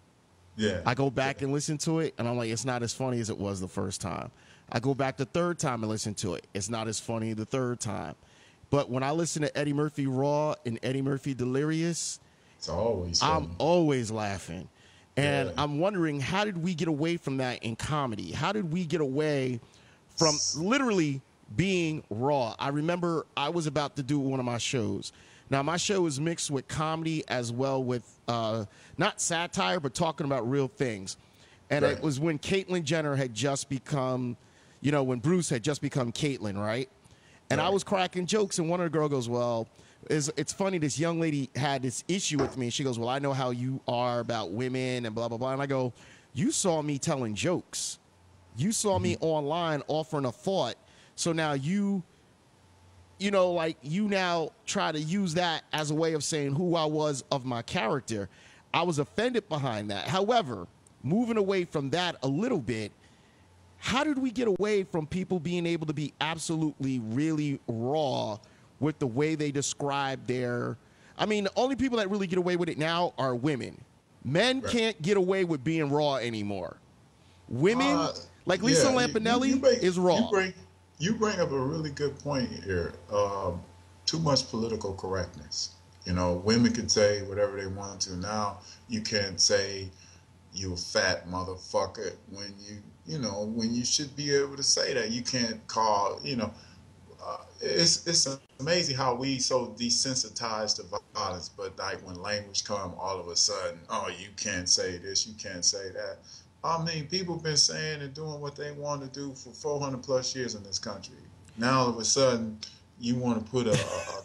Yeah. I go back and listen to it, and I'm like, it's not as funny as it was the first time. I go back the third time and listen to it. It's not as funny the third time. But when I listen to Eddie Murphy Raw and Eddie Murphy Delirious, it's always funny. I'm always laughing. And I'm wondering, how did we get away from that in comedy? How did we get away from literally being raw? I remember I was about to do one of my shows. Now, my show is mixed with comedy as well with not satire, but talking about real things. And It was when Caitlyn Jenner had just become, when Bruce had just become Caitlyn, right? And I was cracking jokes, and one of the girls goes, well, it's funny, this young lady had this issue with me. She goes, well, I know how you are about women and blah, blah, blah. And I go, you saw me telling jokes. You saw me online offering a thought. So now you now try to use that as a way of saying who I was of my character. I was offended behind that. However, moving away from that a little bit, how did we get away from people being able to be absolutely really raw with the way they describe their... I mean, the only people that really get away with it now are women. Men can't get away with being raw anymore. Women, like Lisa Lampanelli, is raw. You bring up a really good point here. Too much political correctness. Women can say whatever they want to. Now you can't say you a fat motherfucker when when you should be able to say that. You can't call, it's amazing how we so desensitized to violence, but like when language come, all of a sudden, oh, you can't say this, you can't say that. I mean, people have been saying and doing what they want to do for 400 plus years in this country. Now all of a sudden, you want to put a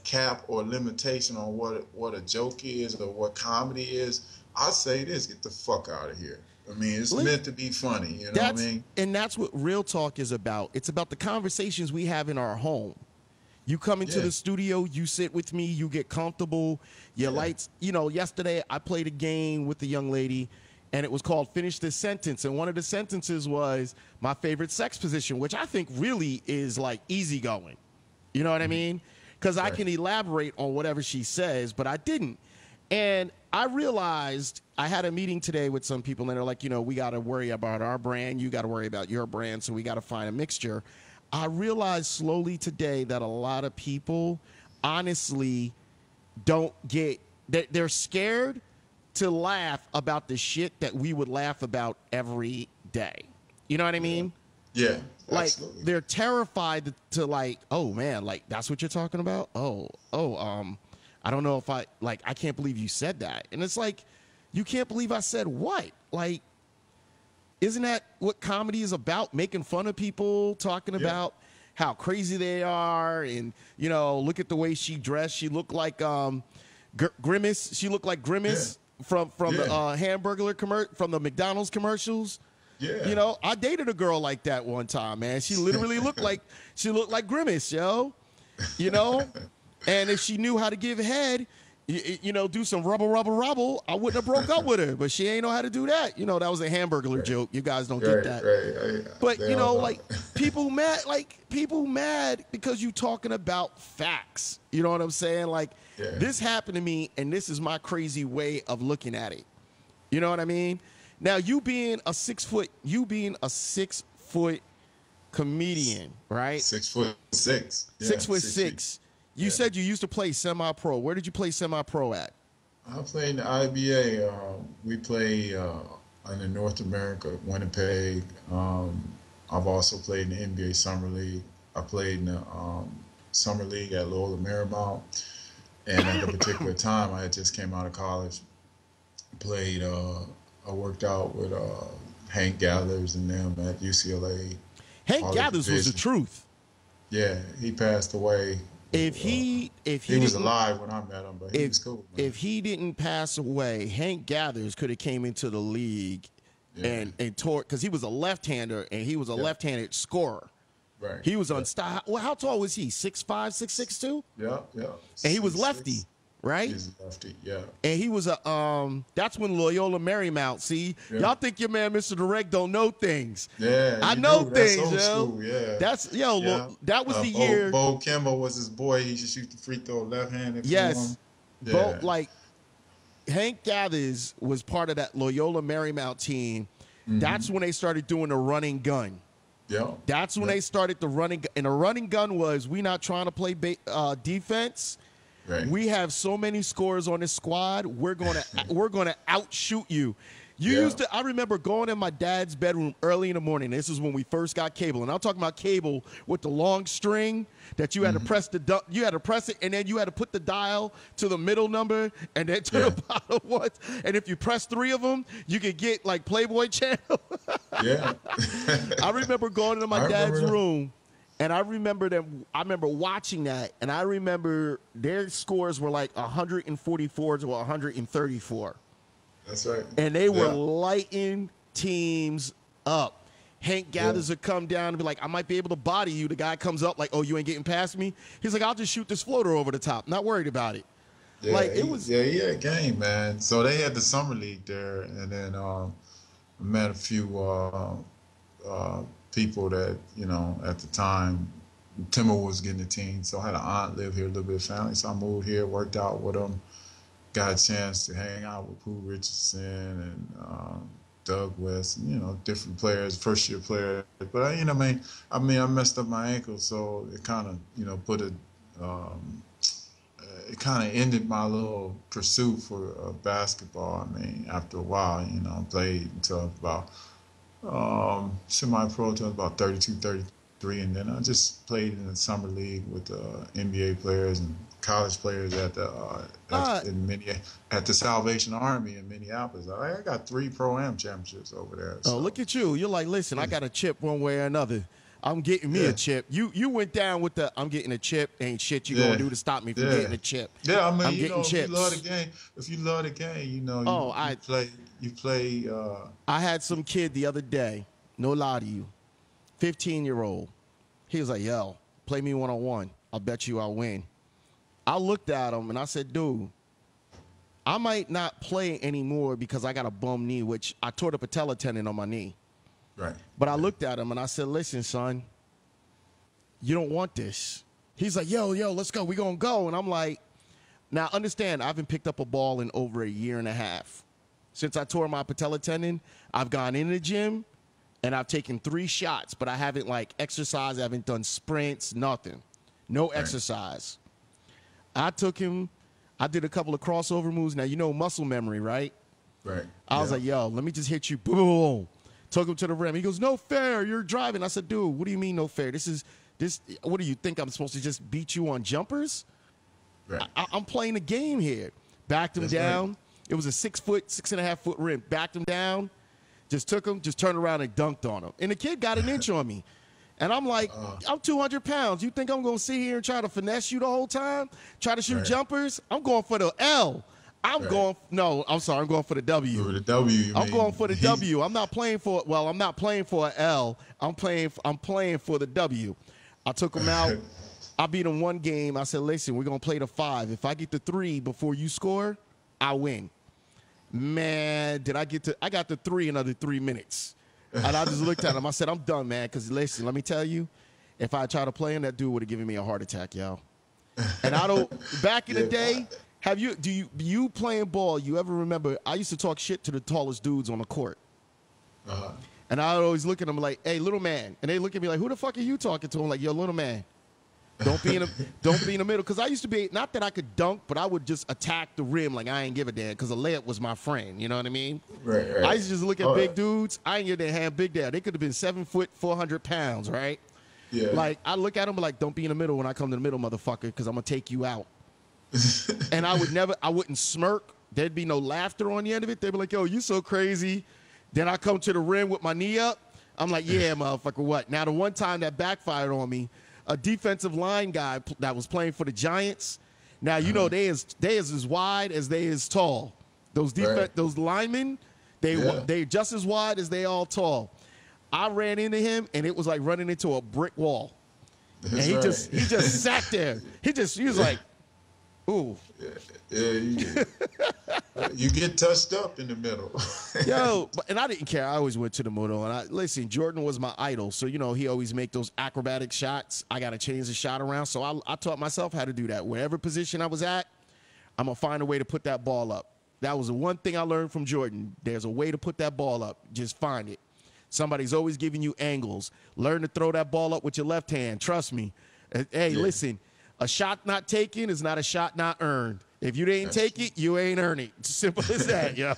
cap or limitation on what a joke is or what comedy is. I say this: get the fuck out of here. I mean, it's meant to be funny. You know what I mean? And that's what real talk is about. It's about the conversations we have in our home. You come into the studio, you sit with me, you get comfortable. Your lights. Yesterday I played a game with the young lady, and it was called Finish This Sentence. And one of the sentences was my favorite sex position, which I think really is like easygoing. You know what I mean? Because I can elaborate on whatever she says, but I didn't. And I realized I had a meeting today with some people, and they're like, we got to worry about our brand. You got to worry about your brand. So we got to find a mixture. I realized slowly today that a lot of people honestly don't get, they're scared to laugh about the shit that we would laugh about every day. You know what I mean? Yeah, Like absolutely. they're terrified to like, oh man, like that's what you're talking about. I don't know if I can't believe you said that. And it's like, you can't believe I said what? Like, isn't that what comedy is about? Making fun of people, talking about how crazy they are, and look at the way she dressed. She looked like Grimace. She looked like Grimace from the Hamburger from the McDonald's commercials. Yeah. I dated a girl like that one time, man. She literally looked like Grimace, yo. And if she knew how to give head, do some rubble, I wouldn't have broke up with her. But she ain't know how to do that. That was a Hamburger joke. You guys don't get that. Right. But like people mad because you talking about facts. You know what I'm saying? Like this happened to me, and this is my crazy way of looking at it. You know what I mean? Now you being a 6 foot comedian, right? 6'6". Yeah, 6'6". You said you used to play semi-pro. Where did you play semi-pro at? I played in the IBA. We play in the North America, Winnipeg. I've also played in the NBA Summer League. I played in the Summer League at Loyola Marymount. And at a particular time, I had just came out of college. Played. I worked out with Hank Gathers and them at UCLA. Hank Gathers was the truth. Yeah, he passed away. If he was alive when I met him, but he was cool. Man. If he didn't pass away, Hank Gathers could have came into the league and tore, because he was a left-hander and he was a left-handed scorer. Right. He was unstoppable. Well, how tall was he? 6'5", 6'6" too? Yeah. And he was lefty, right? He's lefty, yeah. And he was that's when Loyola Marymount. See, y'all think your man Mr. Direct don't know things. Yeah, I know things, old yo. School, yeah. That was the year. Bo Kimble was his boy. He should shoot the free throw left-handed. Yes. Yeah. Bo, Hank Gathers was part of that Loyola Marymount team. Mm-hmm. That's when they started doing the running gun. Yeah. That's when they started the running, and the running gun was, we not trying to play defense. Right. We have so many scores on this squad. We're gonna outshoot you. I remember going in my dad's bedroom early in the morning. This is when we first got cable, and I'm talking about cable with the long string that you had to press you had to press it, and then you had to put the dial to the middle number and then to the bottom one. And if you press 3 of them, you could get like Playboy Channel. Yeah. I remember going into my dad's room. And I remember watching that, and I remember their scores were like 144 to 134. That's right. And they were lighting teams up. Hank Gathers would come down and be like, I might be able to body you. The guy comes up like, oh, you ain't getting past me? He's like, I'll just shoot this floater over the top. Not worried about it. Yeah, he had game, man. So they had the summer league there, and then I met a few people that, at the time, Timber was getting the team. So I had an aunt live here, a little bit of family. So I moved here, worked out with them, got a chance to hang out with Pooh Richardson and Doug West, different players, first-year players. But, I messed up my ankle, so it kind of, it kind of ended my little pursuit for basketball. After a while, I played until about semi-pro until about 32, 33, and then I just played in the summer league with NBA players and college players at the Salvation Army in Minneapolis. I got 3 Pro-Am championships over there. So. Oh, look at you. You're like, listen, I got a chip one way or another. I'm getting me a chip. You went down with the I'm getting a chip, ain't shit you gonna do to stop me from getting a chip. Yeah, I'm getting if chips. If you love the game, you play. I had some kid the other day, no lie to you, 15-year-old. He was like, yo, play me one-on-one. I'll bet you I'll win. I looked at him and I said, dude, I might not play anymore because I got a bum knee, which I tore the patella tendon on my knee. Right. But I looked at him and I said, listen, son, you don't want this. He's like, yo, let's go. We're going to go. And I'm like, now understand, I haven't picked up a ball in over a year and a half. Since I tore my patella tendon, I've gone in the gym and I've taken 3 shots, but I haven't exercised. I haven't done sprints, nothing. No exercise. I took him. I did a couple of crossover moves. Now, muscle memory, right? Right. I was like, yo, let me just hit you. Boom. Took him to the rim. He goes, no fair. You're driving. I said, dude, what do you mean no fair? This. What do you think? I'm supposed to just beat you on jumpers? Right. I'm playing the game here. Backed him That's down. right. It was a 6.5 foot rim. Backed him down. Just took him. Just turned around and dunked on him. And the kid got an inch on me. And I'm like, I'm 200 pounds. You think I'm going to sit here and try to finesse you the whole time? Try to shoot jumpers? I'm going for the L. I'm going for the W. For the W, I'm going for the W. I'm not playing for an L. I'm playing for the W. I took him out. I beat him one game. I said, listen, we're going to play the 5. If I get the 3 before you score, I win. Man, I got the 3 in another 3 minutes. And I just looked at him. I said, I'm done, man, because listen, let me tell you, if I tried to play him, that dude would have given me a heart attack, yo. And I don't, back in the day, do you playing ball, you ever remember, I used to talk shit to the tallest dudes on the court. And I would always look at them like, hey, little man. And they look at me like, who the fuck are you talking to? I'm like, yo, little man. Don't be in the middle. Because I used to be, not that I could dunk, but I would just attack the rim like I ain't give a damn because a layup was my friend. You know what I mean? Right. I used to just look at big dudes. I ain't give a damn big damn. They could have been 7 foot, 400 pounds, right? Yeah. Like, I look at them like, don't be in the middle when I come to the middle, motherfucker, because I'm going to take you out. And I wouldn't smirk. There'd be no laughter on the end of it. They'd be like, yo, you so crazy. Then I come to the rim with my knee up. I'm like, yeah, motherfucker, what? Now, the one time that backfired on me, a defensive line guy that was playing for the Giants. Now, you know, they is as wide as they is tall. Those linemen, they just as wide as they all tall. I ran into him, and it was like running into a brick wall. And he just sat there. He was like, ooh. Yeah, you get touched up in the middle. Yo, and I didn't care. I always went to the middle. And listen, Jordan was my idol. So, you know, he always make those acrobatic shots. I got to change the shot around. So I taught myself how to do that. Wherever position I was at, I'm going to find a way to put that ball up. That was the one thing I learned from Jordan. There's a way to put that ball up. Just find it. Somebody's always giving you angles. Learn to throw that ball up with your left hand. Trust me. Hey, listen, a shot not taken is not a shot not earned. If you didn't take it, you ain't earn it. Simple as that, yo.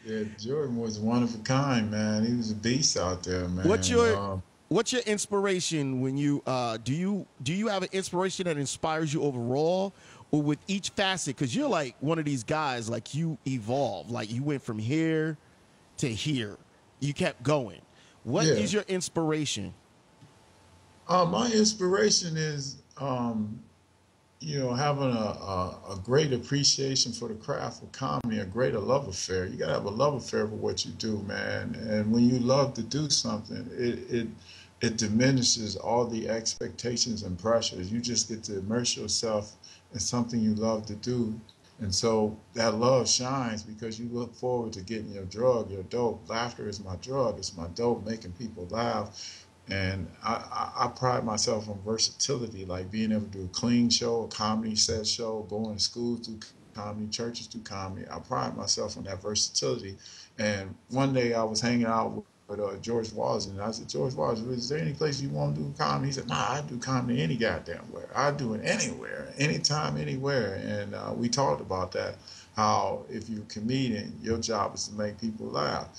Yeah, Jordan was one of a kind, man. He was a beast out there, man. What's your inspiration when you do you have an inspiration that inspires you overall, or with each facet? Because you're like one of these guys, like you evolve, like you went from here to here. You kept going. What is your inspiration? My inspiration is, having a great appreciation for the craft of comedy, a greater love affair. You gotta have a love affair for what you do, man. And when you love to do something, it diminishes all the expectations and pressures. You just get to immerse yourself in something you love to do. And so that love shines because you look forward to getting your drug, your dope. Laughter is my drug. It's my dope, making people laugh. And I pride myself on versatility, like being able to do a clean show, a comedy set show, going to schools do comedy, churches do comedy. I pride myself on that versatility. And one day I was hanging out with George Washington, and I said, George Washington, is there any place you want to do comedy? He said, nah, I do comedy any goddamn where. I do it anywhere, anytime, anywhere. And we talked about that, how if you're a comedian, your job is to make people laugh.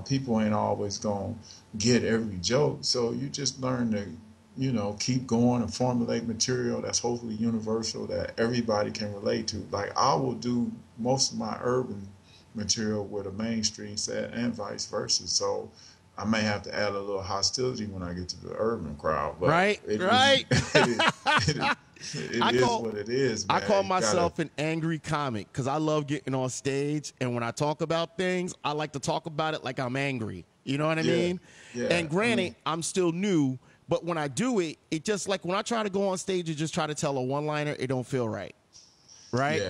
People ain't always going to get every joke. So you just learn to, keep going and formulate material that's hopefully universal that everybody can relate to. Like I will do most of my urban material with a mainstream set and vice versa. So I may have to add a little hostility when I get to the urban crowd. But it is what it is, man. I call myself an angry comic because I love getting on stage, and when I talk about things, I like to talk about it like I'm angry. You know what I mean? Yeah. And granted, I'm still new, but when I do it, it just like when I try to go on stage and just try to tell a one-liner, it don't feel right. Right?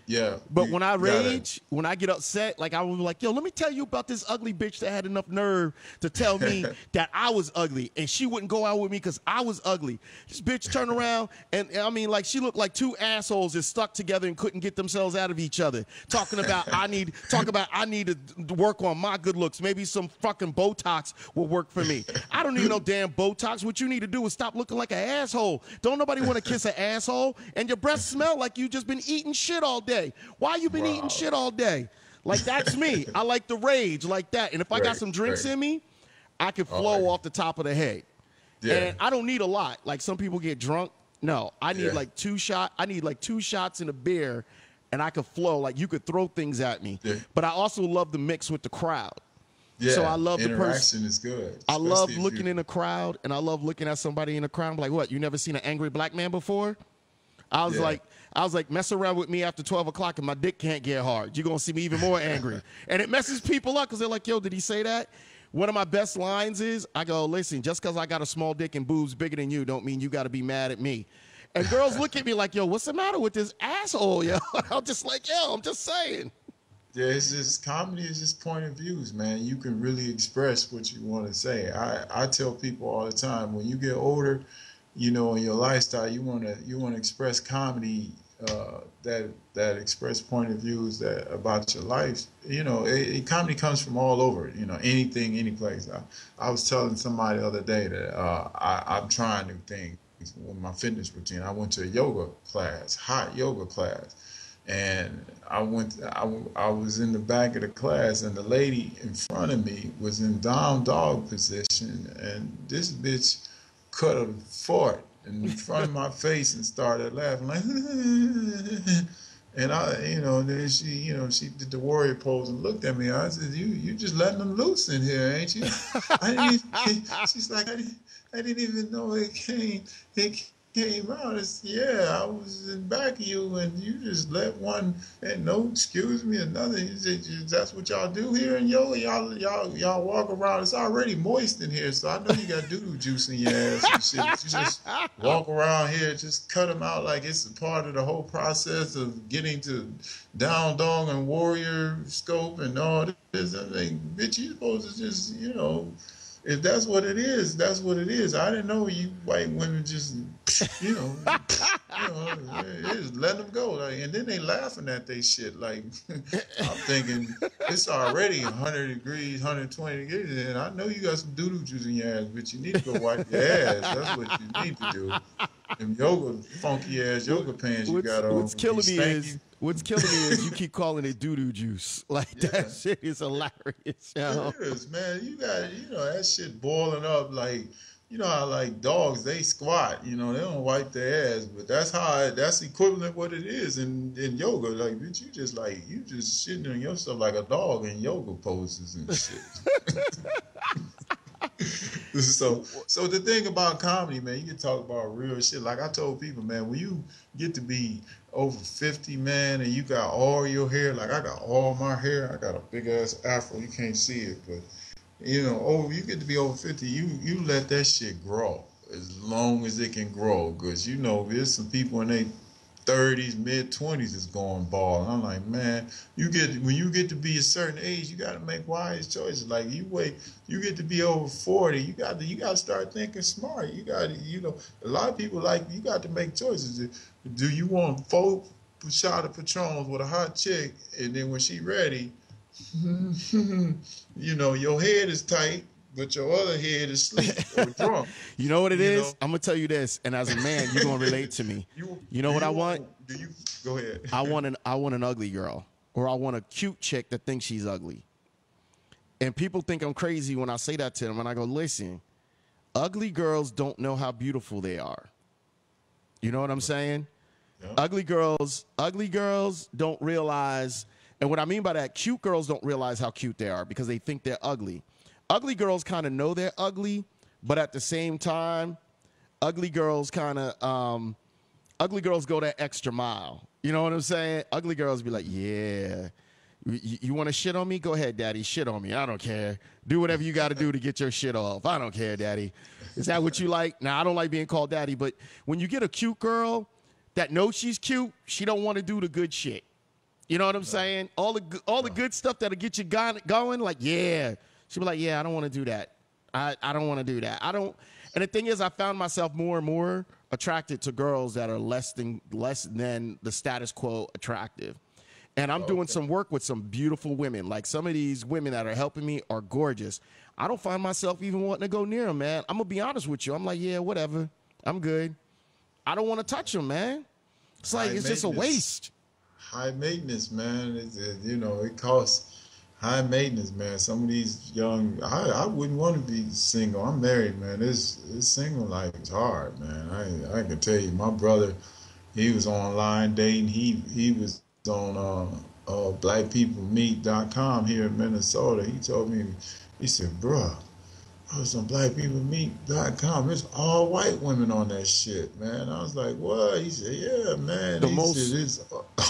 Yeah. But when I rage, when I get upset, like I was like, yo, let me tell you about this ugly bitch that had enough nerve to tell me that I was ugly and she wouldn't go out with me because I was ugly. This bitch turned around and I mean, like she looked like two assholes that stuck together and couldn't get themselves out of each other. Talking about I need to work on my good looks. Maybe some fucking Botox will work for me. I don't need no damn Botox. What you need to do is stop looking like an asshole. Don't nobody want to kiss an asshole, and your breath smell like you just been eating shit all day. Why you been eating shit all day? Like, that's me. I like the rage like that. And if I got some drinks in me, I can flow off the top of the head. Yeah. And I don't need a lot. Like, some people get drunk. No, I need like 2 shots. I need like 2 shots in a beer, and I could flow. Like, you could throw things at me. Yeah. But I also love the mix with the crowd. Yeah, so I love interaction is good. I love looking in the crowd, and I love looking at somebody in the crowd. I'm like, what? You never seen an angry black man before? I was like, mess around with me after 12 o'clock and my dick can't get hard. You're going to see me even more angry. And it messes people up because they're like, yo, did he say that? One of my best lines is, I go, listen, just because I got a small dick and boobs bigger than you don't mean you got to be mad at me. And girls look at me like, yo, what's the matter with this asshole, yo? I'm just like, yo, I'm just saying. Yeah, it's just, comedy is just point of views, man. You can really express what you want to say. I tell people all the time, when you get older, you know, in your lifestyle, you want to express comedy that express point of views that about your life. You know, comedy comes from all over. You know, anything, any place. I was telling somebody the other day that I'm trying new things with my fitness routine. I went to a yoga class, hot yoga class, and I was in the back of the class, and the lady in front of me was in down dog position, and this bitch cut a fart in front of my face and started laughing like, and then she did the warrior pose and looked at me. I said, you just letting them loose in here, ain't you? She's like, I didn't even know it came out. Yeah, I was in back of you, and you just let one, and no, excuse me, another. That's what y'all do here in yoga. Y'all walk around. It's already moist in here, so I know you got doo-doo juice in your ass and shit. You just walk around here, just cut them out like it's a part of the whole process of getting to down dog and warrior scope and all this. I'm like, bitch, you supposed to just, if that's what it is, that's what it is. I didn't know you white women just, just let them go. Like, and then they laughing at they shit. Like, I'm thinking, it's already 100 degrees, 120 degrees, and I know you got some doo-doo juice in your ass, but you need to go wipe your ass. That's what you need to do. Them funky ass yoga pants you got on. What's killing me is you keep calling it doo-doo juice. Like, that shit is hilarious. Yo. It is, man. You got, that shit boiling up like, how like dogs, they squat, they don't wipe their ass, but that's equivalent what it is in yoga. Like, bitch, you just shitting on yourself like a dog in yoga poses and shit. So the thing about comedy, man, you can talk about real shit. Like I told people, man, when you get to be over 50, man, and you got all your hair, like I got all my hair, I got a big ass afro, you can't see it, but you get to be over 50, you let that shit grow as long as it can grow, because there's some people in their 30s, mid-20s is going bald. And I'm like, man, when you get to be a certain age, you got to make wise choices. Like you get to be over 40, you got to start thinking smart. You got to, a lot of people you got to make choices. Do you want 4 shot of Patrons with a hot chick, and then when she ready, your head is tight, but your other head is asleep or drunk. You know what it is? I'm going to tell you this, and as a man, you're going to relate to me. You know what I want? Go ahead. I want an ugly girl, or I want a cute chick that thinks she's ugly. And people think I'm crazy when I say that to them, and I go, listen, ugly girls don't know how beautiful they are. You know what I'm saying? Yeah. Ugly girls don't realize, and what I mean by that, cute girls don't realize how cute they are because they think they're ugly. Ugly girls kind of know they're ugly, but at the same time, ugly girls go that extra mile. You know what I'm saying? Ugly girls be like, yeah, you want to shit on me? Go ahead, daddy, shit on me. I don't care. Do whatever you got to do to get your shit off. I don't care, daddy. Is that what you like? Now, I don't like being called daddy, but when you get a cute girl that knows she's cute, she don't want to do the good shit. You know what I'm saying? All the good stuff that'll get you going, like, yeah. She'll be like, yeah, I don't want to do that. I don't want to do that. And the thing is, I found myself more and more attracted to girls that are less than the status quo attractive. And I'm doing some work with some beautiful women. Like, some of these women that are helping me are gorgeous. I don't find myself even wanting to go near them, man. I'm going to be honest with you. I'm like, yeah, whatever. I'm good. I don't want to touch them, man. It's like, it's just a waste. high maintenance, man. You know, it costs high maintenance, man. Some of these young, I wouldn't want to be single. I'm married, man. This single life is hard, man. I can tell you, my brother, he was online dating. He was on blackpeoplemeet.com here in Minnesota. He told me, he said, bruh, I was on blackpeoplemeet.com. It's all white women on that shit, man. I was like, what? He said, yeah, man. He said, it's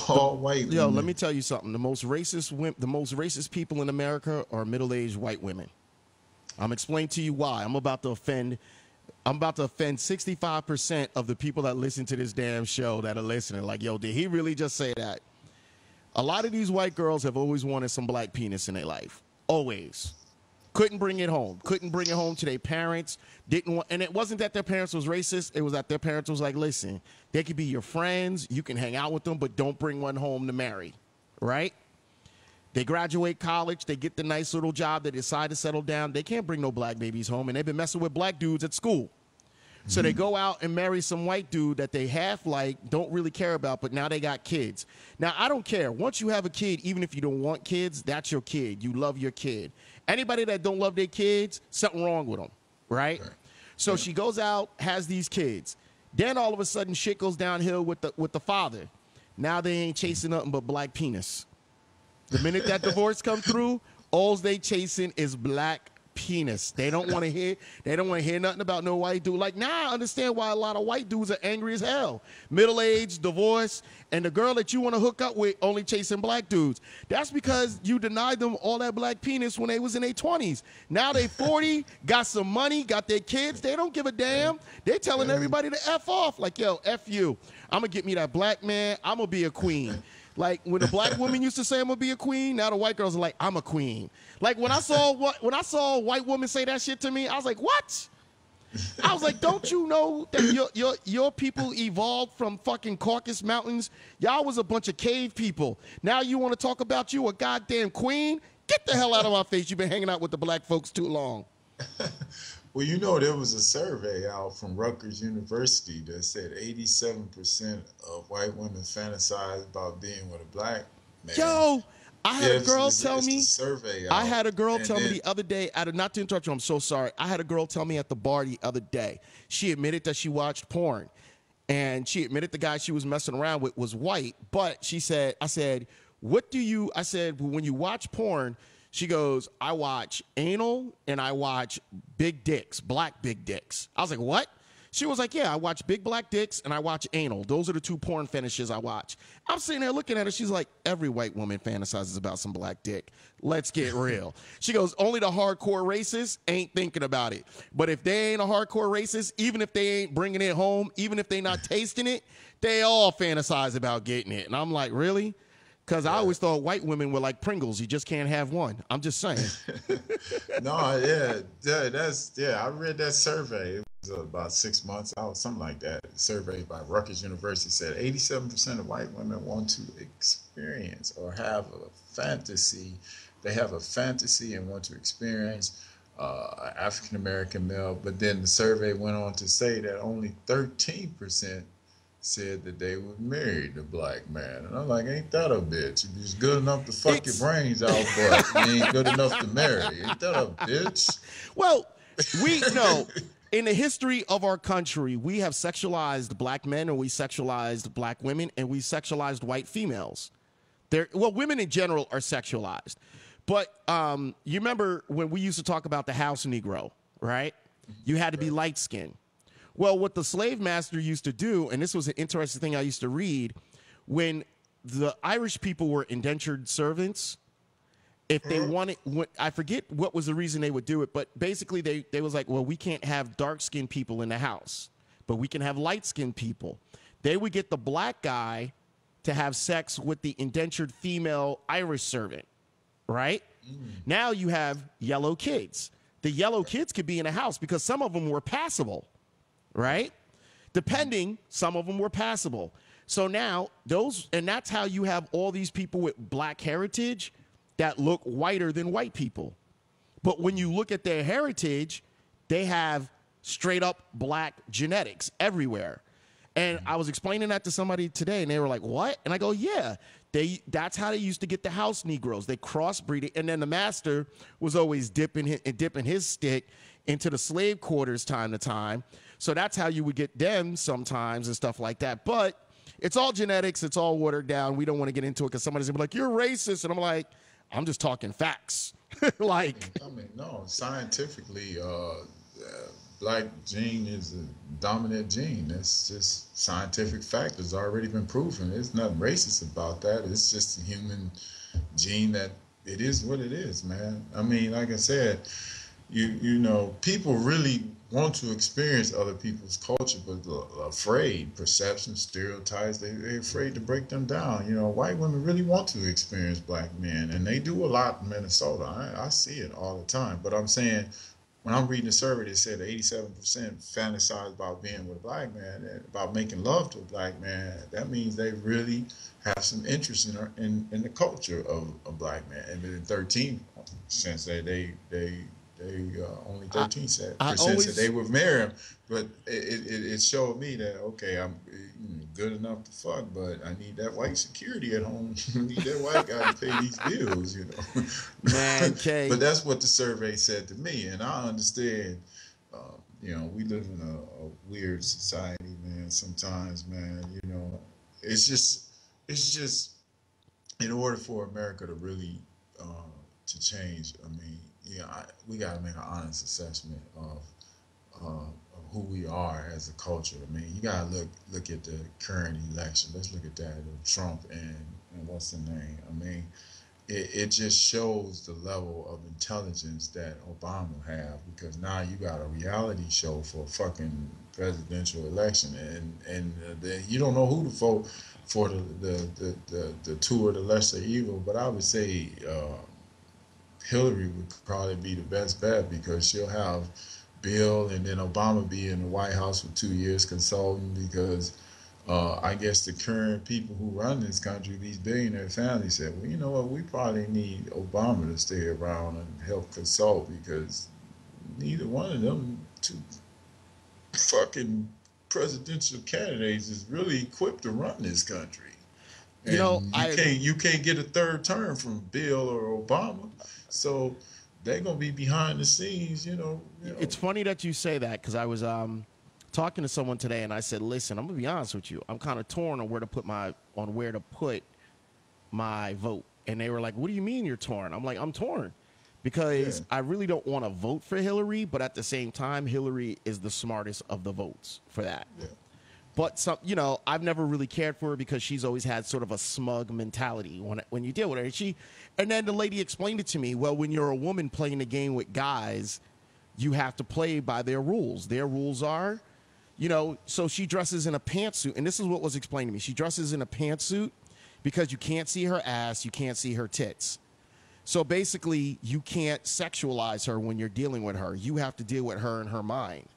all white women. Yo, let me tell you something. The most racist people in America are middle-aged white women. I'm explaining to you why. I'm about to offend 65% of the people that listen to this damn show that are listening. Like, yo, did he really just say that? A lot of these white girls have always wanted some black penis in their life. Always. Couldn't bring it home. Couldn't bring it home to their parents. Didn't want, and it wasn't that their parents was racist. It was that their parents was like, listen, they could be your friends. You can hang out with them, but don't bring one home to marry. Right? They graduate college. They get the nice little job. They decide to settle down. They can't bring no black babies home, and they've been messing with black dudes at school. So they go out and marry some white dude that they half like, don't really care about, but now they got kids. Now, I don't care. Once you have a kid, even if you don't want kids, that's your kid. You love your kid. Anybody that don't love their kids, something wrong with them, right? So she goes out, has these kids. Then all of a sudden, shit goes downhill with the father. Now they ain't chasing nothing but black penis. The minute that divorce come through, all they chasing is black penis. They don't want to hear. They don't want to hear nothing about no white dude. Like, now I understand why a lot of white dudes are angry as hell. Middle-aged, divorced, and the girl that you want to hook up with only chasing black dudes. That's because you denied them all that black penis when they was in their 20s. Now they 40, got some money, got their kids. They don't give a damn. They're telling everybody to F off. Like, yo, F you. I'm going to get me that black man. I'm going to be a queen. Like, when the black woman used to say I'm gonna be a queen, now the white girls are like, I'm a queen. Like, when I saw a white woman say that shit to me, I was like, what? I was like, don't you know that your people evolved from fucking Caucasus Mountains? Y'all was a bunch of cave people. Now you want to talk about you a goddamn queen? Get the hell out of my face. You've been hanging out with the black folks too long. Well, you know, there was a survey out from Rutgers University that said 87% of white women fantasize about being with a black man. Yo, I had a girl tell me. I had a girl tell me the other day. Not to interrupt you, I'm so sorry. I had a girl tell me at the bar the other day. She admitted that she watched porn, and she admitted the guy she was messing around with was white. But she said, I said, when you watch porn. She goes, I watch anal and I watch big dicks, black big dicks. I was like, what? She was like, yeah, I watch big black dicks and I watch anal. Those are the two porn fetishes I watch. I'm sitting there looking at her. She's like, every white woman fantasizes about some black dick. Let's get real. She goes, only the hardcore racists ain't thinking about it. But if they ain't a hardcore racist, even if they ain't bringing it home, even if they not tasting it, they all fantasize about getting it. And I'm like, really? Because I always thought white women were like Pringles. You just can't have one. I'm just saying. No, I read that survey. It was about 6 months out, something like that. A survey by Rutgers University said 87% of white women want to experience or have a fantasy. They have a fantasy and want to experience an African-American male. But then the survey went on to say that only 13% said that they would marry the black man. And I'm like, ain't that a bitch? If you're good enough to fuck your brains out, but you ain't good enough to marry. Ain't that a bitch? Well, we know in the history of our country, we have sexualized black men, and we sexualized black women, and we sexualized white females. Women in general are sexualized. But you remember when we used to talk about the house Negro, right? You had to be light-skinned. Well, what the slave master used to do, and this was an interesting thing I used to read, when the Irish people were indentured servants, if they wanted, I forget what was the reason they would do it, but basically they was like, well, we can't have dark-skinned people in the house, but we can have light-skinned people. They would get the black guy to have sex with the indentured female Irish servant, right? Now you have yellow kids. The yellow kids could be in a house because some of them were passable. Right? Depending, some of them were passable. So now and that's how you have all these people with black heritage that look whiter than white people. But when you look at their heritage, they have straight up black genetics everywhere. And I was explaining that to somebody today, and they were like, "What?" And I go, "Yeah, that's how they used to get the house Negroes. They crossbreed it, and then the master was always dipping his stick into the slave quarters time to time. So that's how you would get them sometimes and stuff like that. But it's all genetics. It's all watered down. We don't want to get into it because somebody's gonna be like, "You're racist," and I'm like, "I'm just talking facts." Like, I mean, no, scientifically, black gene is a dominant gene. That's just scientific fact. It's already been proven. There's nothing racist about that. It's just a human gene that it is what it is, man. I mean, like I said, you know, people really want to experience other people's culture, but afraid, perceptions, stereotypes, they're afraid to break them down. You know, white women really want to experience black men, and they do a lot in Minnesota. I see it all the time. But I'm saying, when I'm reading a survey that said 87% fantasize about being with a black man and about making love to a black man, that means they really have some interest in the culture of a black man. And then 13% say they only 13% said they would marry him. But it showed me that, okay, I'm good enough to fuck, but I need that white security at home. I need that white guy to pay these bills, you know. Man, okay. But that's what the survey said to me, and I understand. You know, we live in a weird society, man. Sometimes, man, you know, it's just in order for America to really to change. I mean, yeah, we got to make an honest assessment of who we are as a culture. I mean, you got to look at the current election. Let's look at that of Trump and what's the name? I mean, it just shows the level of intelligence that Obama have, because now you got a reality show for a fucking presidential election, and then you don't know who to vote for the two or the lesser evil. But I would say Hillary would probably be the best bet, because she'll have Bill and then Obama be in the White House for 2 years consulting, because I guess the current people who run this country, these billionaire families, said, well, you know what, we probably need Obama to stay around and help consult, because neither one of them two fucking presidential candidates is really equipped to run this country. And you know, you can't get a third term from Bill or Obama, so they're gonna be behind the scenes. You know. It's funny that you say that, because I was talking to someone today, and I said, "Listen, I'm gonna be honest with you. I'm kind of torn on where to put my vote." And they were like, "What do you mean you're torn?" I'm like, "I'm torn because I really don't want to vote for Hillary, but at the same time, Hillary is the smartest of the votes for that." Yeah. But you know, I've never really cared for her because she's always had sort of a smug mentality when you deal with her. And then the lady explained it to me. Well, when you're a woman playing the game with guys, you have to play by their rules. Their rules are, you know, so she dresses in a pantsuit, and this is what was explained to me. She dresses in a pantsuit because you can't see her ass, you can't see her tits. So basically, you can't sexualize her when you're dealing with her. You have to deal with her in her mind.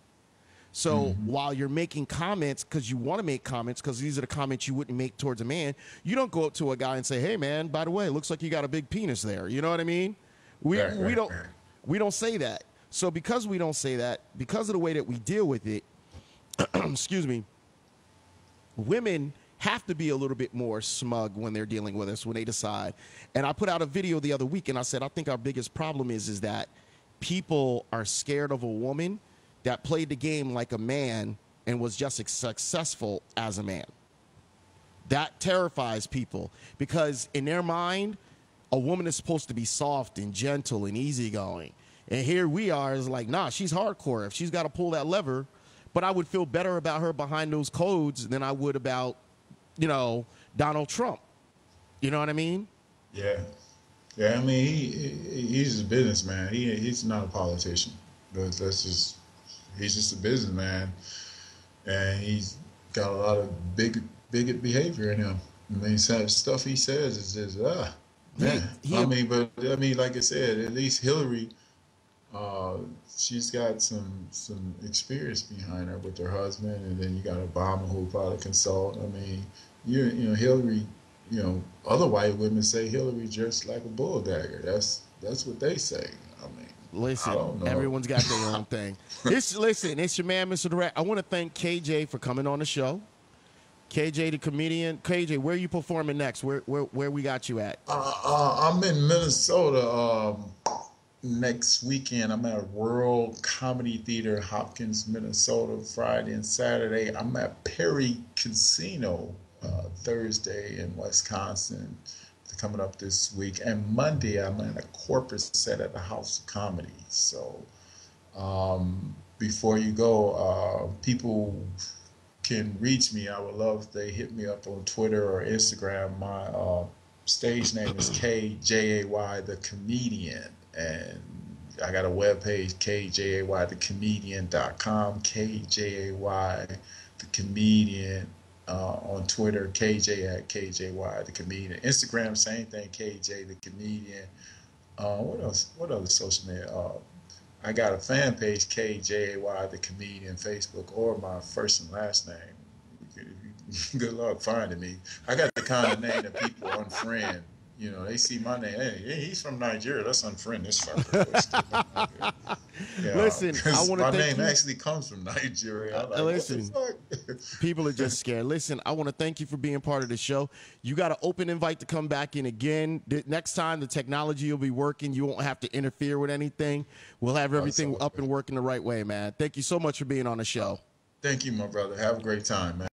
So while you're making comments, because you want to make comments, because these are the comments you wouldn't make towards a man, you don't go up to a guy and say, "Hey, man, by the way, it looks like you got a big penis there." You know what I mean? We don't say that. So because we don't say that, because of the way that we deal with it, excuse me, women have to be a little bit more smug when they're dealing with us, when they decide. And I put out a video the other week, and I said, I think our biggest problem is that people are scared of a woman that played the game like a man and was just successful as a man. That terrifies people, because in their mind, a woman is supposed to be soft and gentle and easygoing. And here we are, is like, nah, she's hardcore. If she's got to pull that lever, but I would feel better about her behind those codes than I would about, you know, Donald Trump. You know what I mean? Yeah. Yeah, I mean, he's a businessman. He's not a politician. He's just a businessman, and he's got a lot of bigot behavior in him. I mean, stuff he says is just man. I mean, like I said, at least Hillary, she's got some experience behind her with her husband, and then you got Obama, who will probably consult. I mean, you know, Hillary. You know, other white women say Hillary just like a bulldagger. That's what they say. I mean. Listen, everyone's got their own thing. Listen, it's your man, Mr. Direct. I want to thank KJ for coming on the show. KJ the comedian. KJ, where are you performing next? Where we got you at? I'm in Minnesota next weekend. I'm at World Comedy Theater, Hopkins, Minnesota, Friday and Saturday. I'm at Perry Casino Thursday in Wisconsin, coming up this week. And Monday, I'm at a corporate set at the House of Comedy. So before you go, people can reach me. I would love if they hit me up on Twitter or Instagram. My stage name is KJAY the Comedian, and I got a webpage, kjaythecomedian.com, KJAY the Comedian on Twitter, KJ at KJY the Comedian. Instagram, same thing, KJ the Comedian. What else? What other social media? I got a fan page, KJY the Comedian, Facebook, or my first and last name. Good luck finding me. I got the kind of name that people unfriend. You know, they see my name. Hey, he's from Nigeria. Let's unfriend this fucker. Yeah, listen, I want to my thank name you. actually comes from Nigeria. I'm like, Listen, what the fuck? people are just scared. Listen, I want to thank you for being part of the show. You got an open invite to come back in again. Next time, the technology will be working. You won't have to interfere with anything. We'll have everything up and working the right way, man. Thank you so much for being on the show. Thank you, my brother. Have a great time, man.